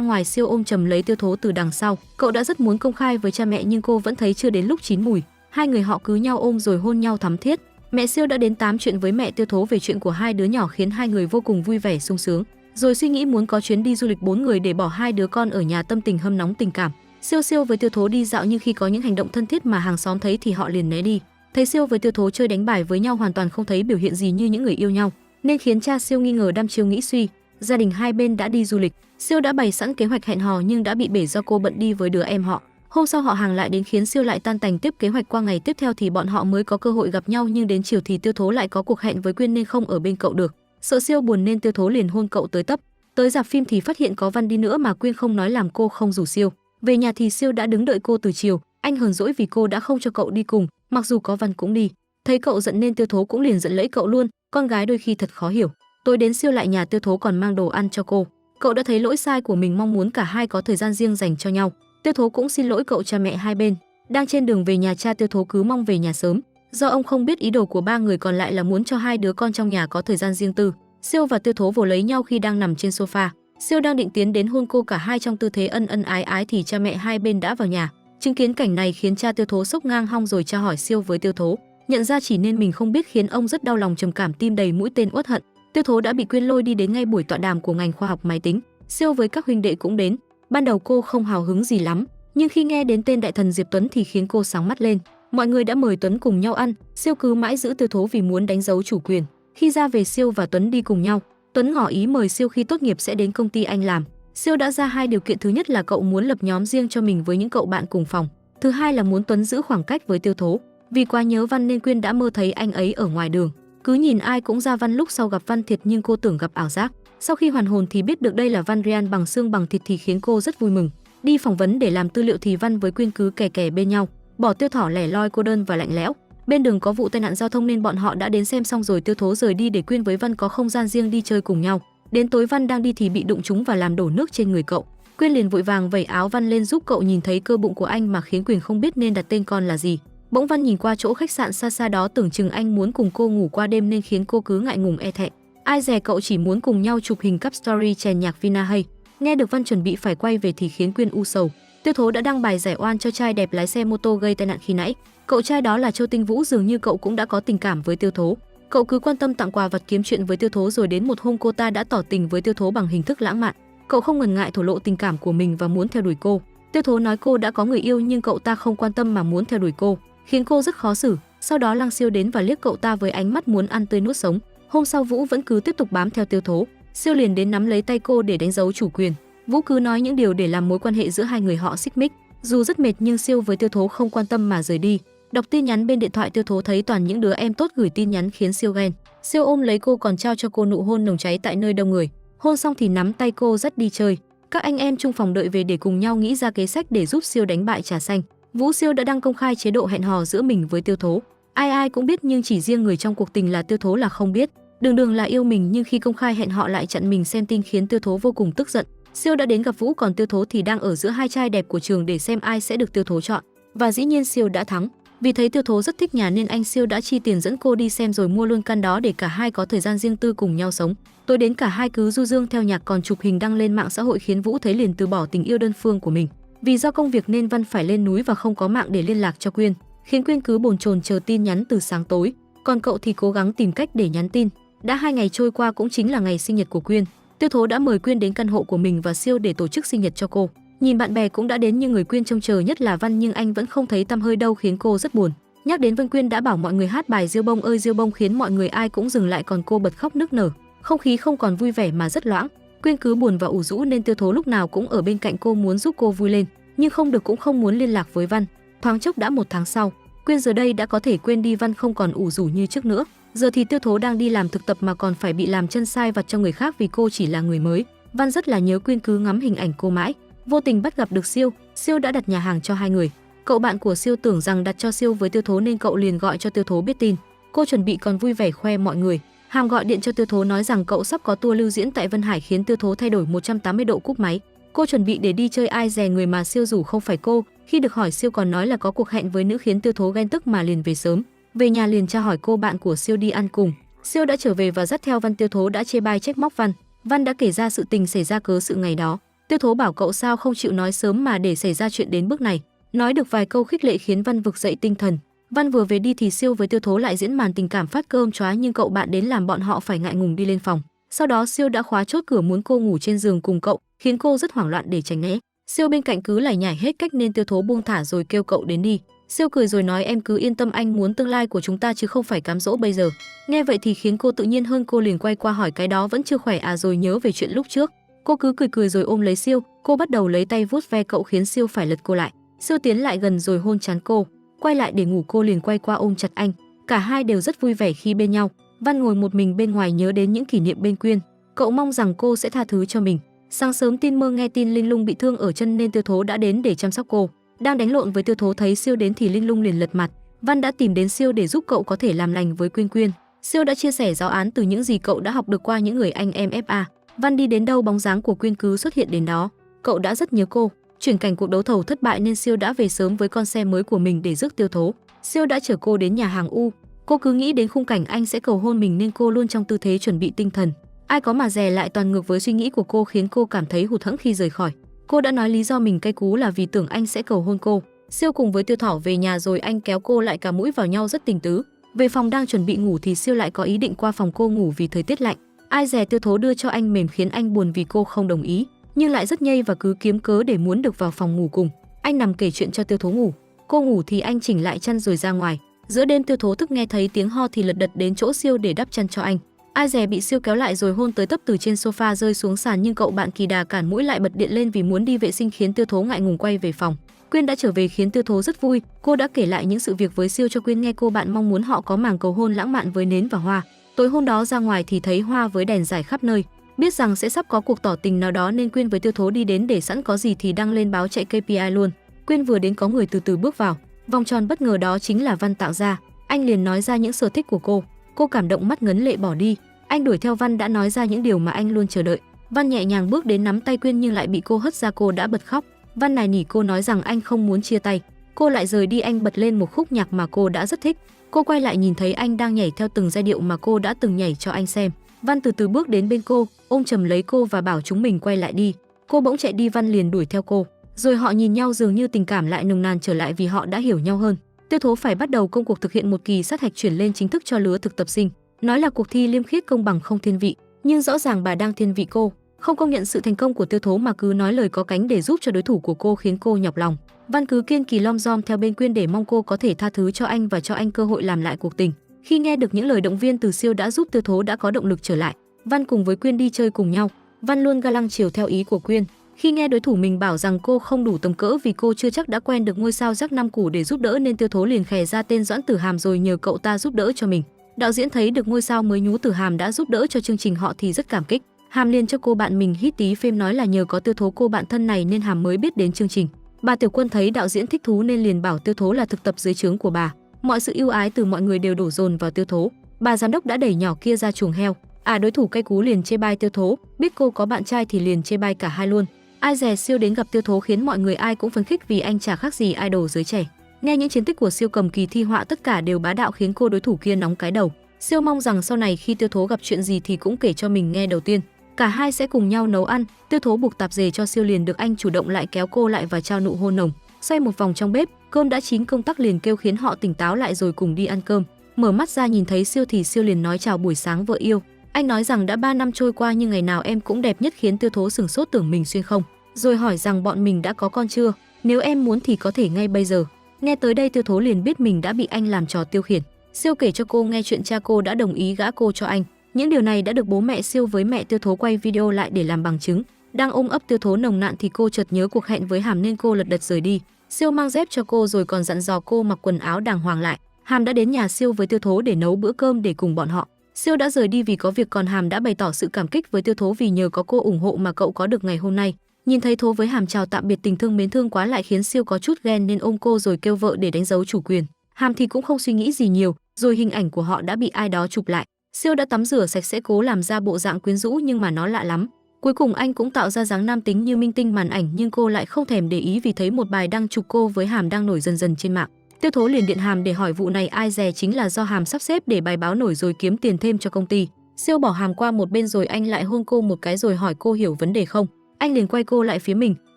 ngoài, Siêu ôm chầm lấy Tiêu Thố từ đằng sau. Cậu đã rất muốn công khai với cha mẹ nhưng cô vẫn thấy chưa đến lúc chín mùi. Hai người họ cứ nhau ôm rồi hôn nhau thắm thiết. Mẹ Siêu đã đến tám chuyện với mẹ Tiêu Thố về chuyện của hai đứa nhỏ khiến hai người vô cùng vui vẻ sung sướng. Rồi suy nghĩ muốn có chuyến đi du lịch 4 người để bỏ hai đứa con ở nhà, tâm tình hâm nóng tình cảm. Siêu với Tiêu Thố đi dạo nhưng khi có những hành động thân thiết mà hàng xóm thấy thì họ liền né đi. Thấy Siêu với Tiêu Thố chơi đánh bài với nhau hoàn toàn không thấy biểu hiện gì như những người yêu nhau, nên khiến cha Siêu nghi ngờ, đăm chiêu nghĩ suy. Gia đình hai bên đã đi du lịch. Siêu đã bày sẵn kế hoạch hẹn hò nhưng đã bị bể do cô bận đi với đứa em họ. Hôm sau họ hàng lại đến khiến Siêu lại tan tành tiếp kế hoạch. Qua ngày tiếp theo thì bọn họ mới có cơ hội gặp nhau, nhưng đến chiều thì Tiêu Thố lại có cuộc hẹn với Quyên nên không ở bên cậu được. Sợ Siêu buồn nên Tiêu Thố liền hôn cậu tới tấp. Tới rạp phim thì phát hiện có Văn đi nữa mà Quyên không nói làm cô không rủ Siêu. Về nhà thì Siêu đã đứng đợi cô từ chiều. Anh hờn dỗi vì cô đã không cho cậu đi cùng, mặc dù có Văn cũng đi. Thấy cậu giận nên Tiêu Thố cũng liền giận lẫy cậu luôn. Con gái đôi khi thật khó hiểu. Tối đến Siêu lại nhà Tiêu Thố còn mang đồ ăn cho cô. Cậu đã thấy lỗi sai của mình, mong muốn cả hai có thời gian riêng dành cho nhau. Tiêu Thố cũng xin lỗi cậu cha mẹ hai bên. Đang trên đường về nhà, cha Tiêu Thố cứ mong về nhà sớm, do ông không biết ý đồ của ba người còn lại là muốn cho hai đứa con trong nhà có thời gian riêng tư. Siêu và Tiêu Thố vồ lấy nhau khi đang nằm trên sofa. Siêu đang định tiến đến hôn cô, cả hai trong tư thế ân ân ái ái thì cha mẹ hai bên đã vào nhà. Chứng kiến cảnh này khiến cha Tiêu Thố sốc ngang họng, rồi cha hỏi Siêu với Tiêu Thố. Nhận ra chỉ nên mình không biết khiến ông rất đau lòng, trầm cảm, tim đầy mũi tên uất hận. Tiêu Thố đã bị Quyên lôi đi đến ngay buổi tọa đàm của ngành khoa học máy tính. Siêu với các huynh đệ cũng đến. Ban đầu cô không hào hứng gì lắm, nhưng khi nghe đến tên đại thần Diệp Tuấn thì khiến cô sáng mắt lên. Mọi người đã mời Tuấn cùng nhau ăn, Siêu cứ mãi giữ Tiêu Thố vì muốn đánh dấu chủ quyền. Khi ra về, Siêu và Tuấn đi cùng nhau. Tuấn ngỏ ý mời Siêu khi tốt nghiệp sẽ đến công ty anh làm. Siêu đã ra hai điều kiện, thứ nhất là cậu muốn lập nhóm riêng cho mình với những cậu bạn cùng phòng. Thứ hai là muốn Tuấn giữ khoảng cách với Tiêu Thố. Vì quá nhớ Văn nên Quyên đã mơ thấy anh ấy ở ngoài đường. Cứ nhìn ai cũng ra Văn, lúc sau gặp Văn thiệt nhưng cô tưởng gặp ảo giác. Sau khi hoàn hồn thì biết được đây là Văn Ryan bằng xương bằng thịt thì khiến cô rất vui mừng. Đi phỏng vấn để làm tư liệu thì Văn với Quyên cứ kè kè bên nhau, bỏ Tiêu Thỏ lẻ loi cô đơn và lạnh lẽo. Bên đường có vụ tai nạn giao thông nên bọn họ đã đến xem xong rồi Tiêu Thố rời đi để Quyên với Văn có không gian riêng đi chơi cùng nhau. Đến tối Văn đang đi thì bị đụng trúng và làm đổ nước trên người cậu. Quyên liền vội vàng vẩy áo Văn lên giúp cậu, nhìn thấy cơ bụng của anh mà khiến Quyên không biết nên đặt tên con là gì. Bỗng Văn nhìn qua chỗ khách sạn xa xa đó, tưởng chừng anh muốn cùng cô ngủ qua đêm nên khiến cô cứ ngại ngùng e thẹn. Ai dè cậu chỉ muốn cùng nhau chụp hình cap story chèn nhạc Vinahay. Nghe được Văn chuẩn bị phải quay về thì khiến Quyên u sầu. Tiêu Thố đã đăng bài giải oan cho trai đẹp lái xe mô tô gây tai nạn khi nãy. Cậu trai đó là Châu Tinh Vũ, dường như cậu cũng đã có tình cảm với Tiêu Thố. Cậu cứ quan tâm tặng quà vật kiếm chuyện với Tiêu Thố, rồi đến một hôm cô ta đã tỏ tình với Tiêu Thố bằng hình thức lãng mạn. Cậu không ngần ngại thổ lộ tình cảm của mình và muốn theo đuổi cô. Tiêu Thố nói cô đã có người yêu nhưng cậu ta không quan tâm mà muốn theo đuổi cô, khiến cô rất khó xử. Sau đó Lăng Siêu đến và liếc cậu ta với ánh mắt muốn ăn tươi nuốt sống. Hôm sau Vũ vẫn cứ tiếp tục bám theo Tiêu Thố. Siêu liền đến nắm lấy tay cô để đánh dấu chủ quyền. Vũ cứ nói những điều để làm mối quan hệ giữa hai người họ xích mích. Dù rất mệt nhưng Siêu với Tiêu Thố không quan tâm mà rời đi. Đọc tin nhắn bên điện thoại, Tiêu Thố thấy toàn những đứa em tốt gửi tin nhắn khiến Siêu ghen. Siêu ôm lấy cô còn trao cho cô nụ hôn nồng cháy tại nơi đông người. Hôn xong thì nắm tay cô dắt đi chơi. Các anh em chung phòng đợi về để cùng nhau nghĩ ra kế sách để giúp Siêu đánh bại Trà Xanh. Vũ Siêu đã đăng công khai chế độ hẹn hò giữa mình với Tiêu Thố. Ai ai cũng biết nhưng chỉ riêng người trong cuộc tình là Tiêu Thố là không biết. Đường đường là yêu mình nhưng khi công khai hẹn họ lại chặn mình xem tin khiến Tiêu Thố vô cùng tức giận. Siêu đã đến gặp Vũ, còn Tiêu Thố thì đang ở giữa hai trai đẹp của trường để xem ai sẽ được Tiêu Thố chọn. Và dĩ nhiên Siêu đã thắng. Vì thấy Tiêu Thố rất thích nhà nên anh Siêu đã chi tiền dẫn cô đi xem rồi mua luôn căn đó để cả hai có thời gian riêng tư cùng nhau sống. Tối đến cả hai cứ du dương theo nhạc còn chụp hình đăng lên mạng xã hội khiến Vũ thấy liền từ bỏ tình yêu đơn phương của mình. Vì do công việc nên Văn phải lên núi và không có mạng để liên lạc cho Quyên, khiến Quyên cứ bồn chồn chờ tin nhắn từ sáng tối. Còn cậu thì cố gắng tìm cách để nhắn tin. Đã 2 ngày trôi qua, cũng chính là ngày sinh nhật của Quyên. Tiêu Thố đã mời Quyên đến căn hộ của mình và Siêu để tổ chức sinh nhật cho cô. Nhìn bạn bè cũng đã đến nhưng người Quyên trông chờ nhất là Văn, nhưng anh vẫn không thấy tăm hơi đâu khiến cô rất buồn. Nhắc đến Vân, Quyên đã bảo mọi người hát bài Diêu Bông ơi Diêu Bông khiến mọi người ai cũng dừng lại, còn cô bật khóc nức nở. Không khí không còn vui vẻ mà rất loãng. Quyên cứ buồn và ủ rũ nên Tiêu Thố lúc nào cũng ở bên cạnh cô muốn giúp cô vui lên, nhưng không được cũng không muốn liên lạc với Văn. Thoáng chốc đã 1 tháng sau, Quyên giờ đây đã có thể quên đi Văn, không còn ủ rũ như trước nữa. Giờ thì Tiêu Thố đang đi làm thực tập mà còn phải bị làm chân sai vặt cho người khác vì cô chỉ là người mới. Văn rất là nhớ Quyên, cứ ngắm hình ảnh cô mãi. Vô tình bắt gặp được Siêu. Siêu đã đặt nhà hàng cho hai người. Cậu bạn của Siêu tưởng rằng đặt cho Siêu với Tiêu Thố nên cậu liền gọi cho Tiêu Thố biết tin. Cô chuẩn bị còn vui vẻ khoe mọi người. Hàm gọi điện cho Tiêu Thố nói rằng cậu sắp có tour lưu diễn tại Vân Hải, khiến Tiêu Thố thay đổi 180 độ cúp máy. Cô chuẩn bị để đi chơi, ai dè người mà Siêu rủ không phải cô. Khi được hỏi Siêu còn nói là có cuộc hẹn với nữ, khiến Tiêu Thố ghen tức mà liền về sớm. Về nhà liền tra hỏi cô bạn của Siêu đi ăn cùng. Siêu đã trở về và dắt theo Văn. Tiêu Thố đã chê bai trách móc Văn. Văn đã kể ra sự tình xảy ra cớ sự ngày đó. Tiêu Thố bảo cậu sao không chịu nói sớm mà để xảy ra chuyện đến bước này. Nói được vài câu khích lệ khiến Văn vực dậy tinh thần. Văn vừa về đi thì Siêu với Tiêu Thố lại diễn màn tình cảm phát cơm chóa, nhưng cậu bạn đến làm bọn họ phải ngại ngùng đi lên phòng. Sau đó Siêu đã khóa chốt cửa muốn cô ngủ trên giường cùng cậu, khiến cô rất hoảng loạn để tránh né. Siêu bên cạnh cứ lải nhải hết cách nên Tiêu Thố buông thả rồi kêu cậu đến đi. Siêu cười rồi nói em cứ yên tâm, anh muốn tương lai của chúng ta chứ không phải cám dỗ bây giờ. Nghe vậy thì khiến cô tự nhiên hơn, cô liền quay qua hỏi cái đó vẫn chưa khỏe à, rồi nhớ về chuyện lúc trước. Cô cứ cười rồi ôm lấy Siêu. Cô bắt đầu lấy tay vuốt ve cậu khiến Siêu phải lật cô lại. Siêu tiến lại gần rồi hôn trán cô. Quay lại để ngủ, cô liền quay qua ôm chặt anh. Cả hai đều rất vui vẻ khi bên nhau. Văn ngồi một mình bên ngoài nhớ đến những kỷ niệm bên Quyên. Cậu mong rằng cô sẽ tha thứ cho mình. Sáng sớm tin mơ nghe tin Linh Lung bị thương ở chân nên Tiêu Thố đã đến để chăm sóc cô. Đang đánh lộn với Tiêu Thố thấy Siêu đến thì Linh Lung liền lật mặt. Văn đã tìm đến Siêu để giúp cậu có thể làm lành với Quyên. Siêu đã chia sẻ giáo án từ những gì cậu đã học được qua những người anh em FA. Văn đi đến đâu bóng dáng của Quyên cứ xuất hiện đến đó. Cậu đã rất nhớ cô. Chuyển cảnh cuộc đấu thầu thất bại nên Siêu đã về sớm với con xe mới của mình để rước Tiêu Thố. Siêu đã chở cô đến nhà hàng U. Cô cứ nghĩ đến khung cảnh anh sẽ cầu hôn mình nên cô luôn trong tư thế chuẩn bị tinh thần. Ai có mà dè lại toàn ngược với suy nghĩ của cô, khiến cô cảm thấy hụt hẫng khi rời khỏi. Cô đã nói lý do mình cay cú là vì tưởng anh sẽ cầu hôn cô. Siêu cùng với Tiêu Thỏ về nhà rồi anh kéo cô lại cả mũi vào nhau rất tình tứ. Về phòng đang chuẩn bị ngủ thì Siêu lại có ý định qua phòng cô ngủ vì thời tiết lạnh. Ai dè Tiêu Thố đưa cho anh mềm khiến anh buồn vì cô không đồng ý, nhưng lại rất nhây và cứ kiếm cớ để muốn được vào phòng ngủ cùng. Anh nằm kể chuyện cho Tiêu Thố ngủ. Cô ngủ thì anh chỉnh lại chăn rồi ra ngoài. Giữa đêm Tiêu Thố thức nghe thấy tiếng ho thì lật đật đến chỗ Siêu để đắp chăn cho anh. Ai dè bị Siêu kéo lại rồi hôn tới tấp từ trên sofa rơi xuống sàn, nhưng cậu bạn kỳ đà cản mũi lại bật điện lên vì muốn đi vệ sinh khiến Tiêu Thố ngại ngùng quay về phòng. Quyên đã trở về khiến Tiêu Thố rất vui. Cô đã kể lại những sự việc với Siêu cho Quyên nghe. Cô bạn mong muốn họ có màn cầu hôn lãng mạn với nến và hoa. Tối hôm đó ra ngoài thì thấy hoa với đèn rải khắp nơi. Biết rằng sẽ sắp có cuộc tỏ tình nào đó nên Quyên với Tiêu Thố đi đến để sẵn có gì thì đăng lên báo chạy KPI luôn. Quyên vừa đến có người từ từ bước vào. Vòng tròn bất ngờ đó chính là Văn tạo ra. Anh liền nói ra những sở thích của cô. Cô cảm động mắt ngấn lệ bỏ đi. Anh đuổi theo Văn đã nói ra những điều mà anh luôn chờ đợi. Văn nhẹ nhàng bước đến nắm tay Quyên nhưng lại bị cô hất ra, cô đã bật khóc. Văn nài nỉ cô nói rằng anh không muốn chia tay. Cô lại rời đi, anh bật lên một khúc nhạc mà cô đã rất thích. Cô quay lại nhìn thấy anh đang nhảy theo từng giai điệu mà cô đã từng nhảy cho anh xem. Văn từ từ bước đến bên cô, ôm chầm lấy cô và bảo chúng mình quay lại đi. Cô bỗng chạy đi, Văn liền đuổi theo cô. Rồi họ nhìn nhau, dường như tình cảm lại nồng nàn trở lại vì họ đã hiểu nhau hơn. Tiêu Thố phải bắt đầu công cuộc thực hiện một kỳ sát hạch chuyển lên chính thức cho lứa thực tập sinh. Nói là cuộc thi liêm khiết, công bằng, không thiên vị, nhưng rõ ràng bà đang thiên vị cô, không công nhận sự thành công của Tiêu Thố mà cứ nói lời có cánh để giúp cho đối thủ của cô, khiến cô nhọc lòng. Văn cứ kiên kỳ lom rom theo bên Quyên để mong cô có thể tha thứ cho anh và cho anh cơ hội làm lại cuộc tình. Khi nghe được những lời động viên từ Siêu đã giúp Tiêu Thố đã có động lực trở lại. Văn cùng với Quyên đi chơi cùng nhau. Văn luôn ga lăng chiều theo ý của Quyên. Khi nghe đối thủ mình bảo rằng cô không đủ tầm cỡ vì cô chưa chắc đã quen được ngôi sao Jack Năm Củ để giúp đỡ, nên Tiêu Thố liền khè ra tên Doãn Tử Hàm rồi nhờ cậu ta giúp đỡ cho mình. Đạo diễn thấy được ngôi sao mới nhú Tử Hàm đã giúp đỡ cho chương trình họ thì rất cảm kích. Hàm liền cho cô bạn mình hít tí phim, nói là nhờ có Tiêu Thố cô bạn thân này nên Hàm mới biết đến chương trình. Bà Tiểu Quân thấy đạo diễn thích thú nên liền bảo Tiêu Thố là thực tập dưới trướng của bà. Mọi sự ưu ái từ mọi người đều đổ dồn vào Tiêu Thố. Bà giám đốc đã đẩy nhỏ kia ra chuồng heo. Đối thủ cay cú liền chê bai Tiêu Thố, biết cô có bạn trai thì liền chê bai cả hai luôn. Ai dè Siêu đến gặp Tiêu Thố khiến mọi người ai cũng phấn khích vì anh chả khác gì idol giới trẻ. Nghe những chiến tích của Siêu cầm kỳ thi họa tất cả đều bá đạo khiến cô đối thủ kia nóng cái đầu. Siêu mong rằng sau này khi Tiêu Thố gặp chuyện gì thì cũng kể cho mình nghe đầu tiên. Cả hai sẽ cùng nhau nấu ăn. Tiêu Thố buộc tạp dề cho Siêu liền được anh chủ động lại kéo cô lại và trao nụ hôn nồng. Xoay một vòng trong bếp, cơm đã chín, công tắc liền kêu khiến họ tỉnh táo lại rồi cùng đi ăn cơm. Mở mắt ra nhìn thấy Siêu thì Siêu liền nói chào buổi sáng vợ yêu. Anh nói rằng đã 3 năm trôi qua nhưng ngày nào em cũng đẹp nhất, khiến Tiêu Thố sửng sốt tưởng mình xuyên không. Rồi hỏi rằng bọn mình đã có con chưa, nếu em muốn thì có thể ngay bây giờ. Nghe tới đây Tiêu Thố liền biết mình đã bị anh làm trò tiêu khiển. Siêu kể cho cô nghe chuyện cha cô đã đồng ý gả cô cho anh. Những điều này đã được bố mẹ Siêu với mẹ Tiêu Thố quay video lại để làm bằng chứng. Đang ôm ấp Tiêu Thố nồng nàn thì cô chợt nhớ cuộc hẹn với Hàm nên cô lật đật rời đi. Siêu mang dép cho cô rồi còn dặn dò cô mặc quần áo đàng hoàng lại. Hàm đã đến nhà Siêu với Tiêu Thố để nấu bữa cơm để cùng bọn họ. Siêu đã rời đi vì có việc, còn Hàm đã bày tỏ sự cảm kích với Tiêu Thố vì nhờ có cô ủng hộ mà cậu có được ngày hôm nay. Nhìn thấy Thố với Hàm chào tạm biệt tình thương mến thương quá lại khiến Siêu có chút ghen nên ôm cô rồi kêu vợ để đánh dấu chủ quyền. Hàm thì cũng không suy nghĩ gì nhiều, rồi hình ảnh của họ đã bị ai đó chụp lại. Siêu đã tắm rửa sạch sẽ cố làm ra bộ dạng quyến rũ nhưng mà nó lạ lắm. Cuối cùng anh cũng tạo ra dáng nam tính như minh tinh màn ảnh nhưng cô lại không thèm để ý vì thấy một bài đăng chụp cô với Hàm đang nổi dần dần trên mạng. Tiêu Thố liền điện Hàm để hỏi vụ này ai dè chính là do Hàm sắp xếp để bài báo nổi rồi kiếm tiền thêm cho công ty. Siêu bỏ Hàm qua một bên rồi anh lại hôn cô một cái rồi hỏi cô hiểu vấn đề không. Anh liền quay cô lại phía mình.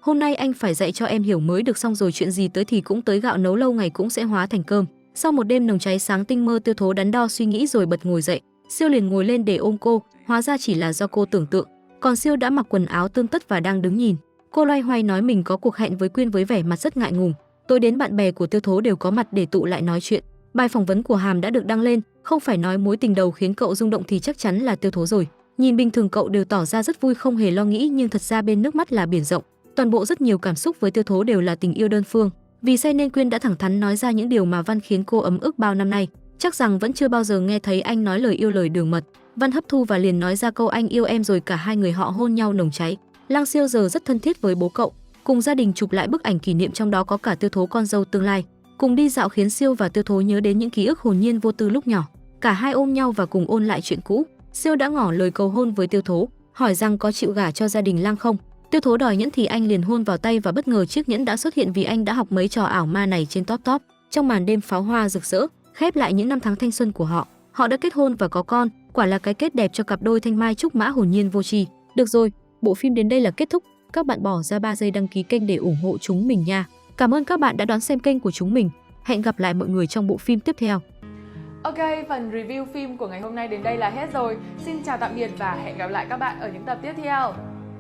Hôm nay anh phải dạy cho em hiểu mới được, xong rồi chuyện gì tới thì cũng tới, gạo nấu lâu ngày cũng sẽ hóa thành cơm. Sau một đêm nồng cháy sáng tinh mơ, Tiêu Thố đắn đo suy nghĩ rồi bật ngồi dậy. Siêu liền ngồi lên để ôm cô, hóa ra chỉ là do cô tưởng tượng. Còn Siêu đã mặc quần áo tươm tất và đang đứng nhìn. Cô loay hoay nói mình có cuộc hẹn với Quyên với vẻ mặt rất ngại ngùng. Tối đến bạn bè của Tiêu Thố đều có mặt để tụ lại nói chuyện. Bài phỏng vấn của Hàm đã được đăng lên, không phải nói mối tình đầu khiến cậu rung động thì chắc chắn là Tiêu Thố rồi. Nhìn bình thường cậu đều tỏ ra rất vui không hề lo nghĩ nhưng thật ra bên nước mắt là biển rộng. Toàn bộ rất nhiều cảm xúc với Tiêu Thố đều là tình yêu đơn phương. Vì say nên Quyên đã thẳng thắn nói ra những điều mà Văn khiến cô ấm ức bao năm nay. Chắc rằng vẫn chưa bao giờ nghe thấy anh nói lời yêu lời đường mật. Văn hấp thu và liền nói ra câu anh yêu em rồi cả hai người họ hôn nhau nồng cháy. Lang Siêu giờ rất thân thiết với bố cậu, cùng gia đình chụp lại bức ảnh kỷ niệm trong đó có cả Tiêu Thố con dâu tương lai. Cùng đi dạo khiến Siêu và Tiêu Thố nhớ đến những ký ức hồn nhiên vô tư lúc nhỏ. Cả hai ôm nhau và cùng ôn lại chuyện cũ. Siêu đã ngỏ lời cầu hôn với Tiêu Thố, hỏi rằng có chịu gả cho gia đình Lang không. Tiêu Thố đòi nhẫn thì anh liền hôn vào tay và bất ngờ chiếc nhẫn đã xuất hiện vì anh đã học mấy trò ảo ma này trên top. Trong màn đêm pháo hoa rực rỡ, khép lại những năm tháng thanh xuân của họ. Họ đã kết hôn và có con, quả là cái kết đẹp cho cặp đôi thanh mai trúc mã hồn nhiên vô tri. Được rồi, bộ phim đến đây là kết thúc. Các bạn bỏ ra 3 giây đăng ký kênh để ủng hộ chúng mình nha. Cảm ơn các bạn đã đón xem kênh của chúng mình. Hẹn gặp lại mọi người trong bộ phim tiếp theo. Ok, phần review phim của ngày hôm nay đến đây là hết rồi. Xin chào tạm biệt và hẹn gặp lại các bạn ở những tập tiếp theo.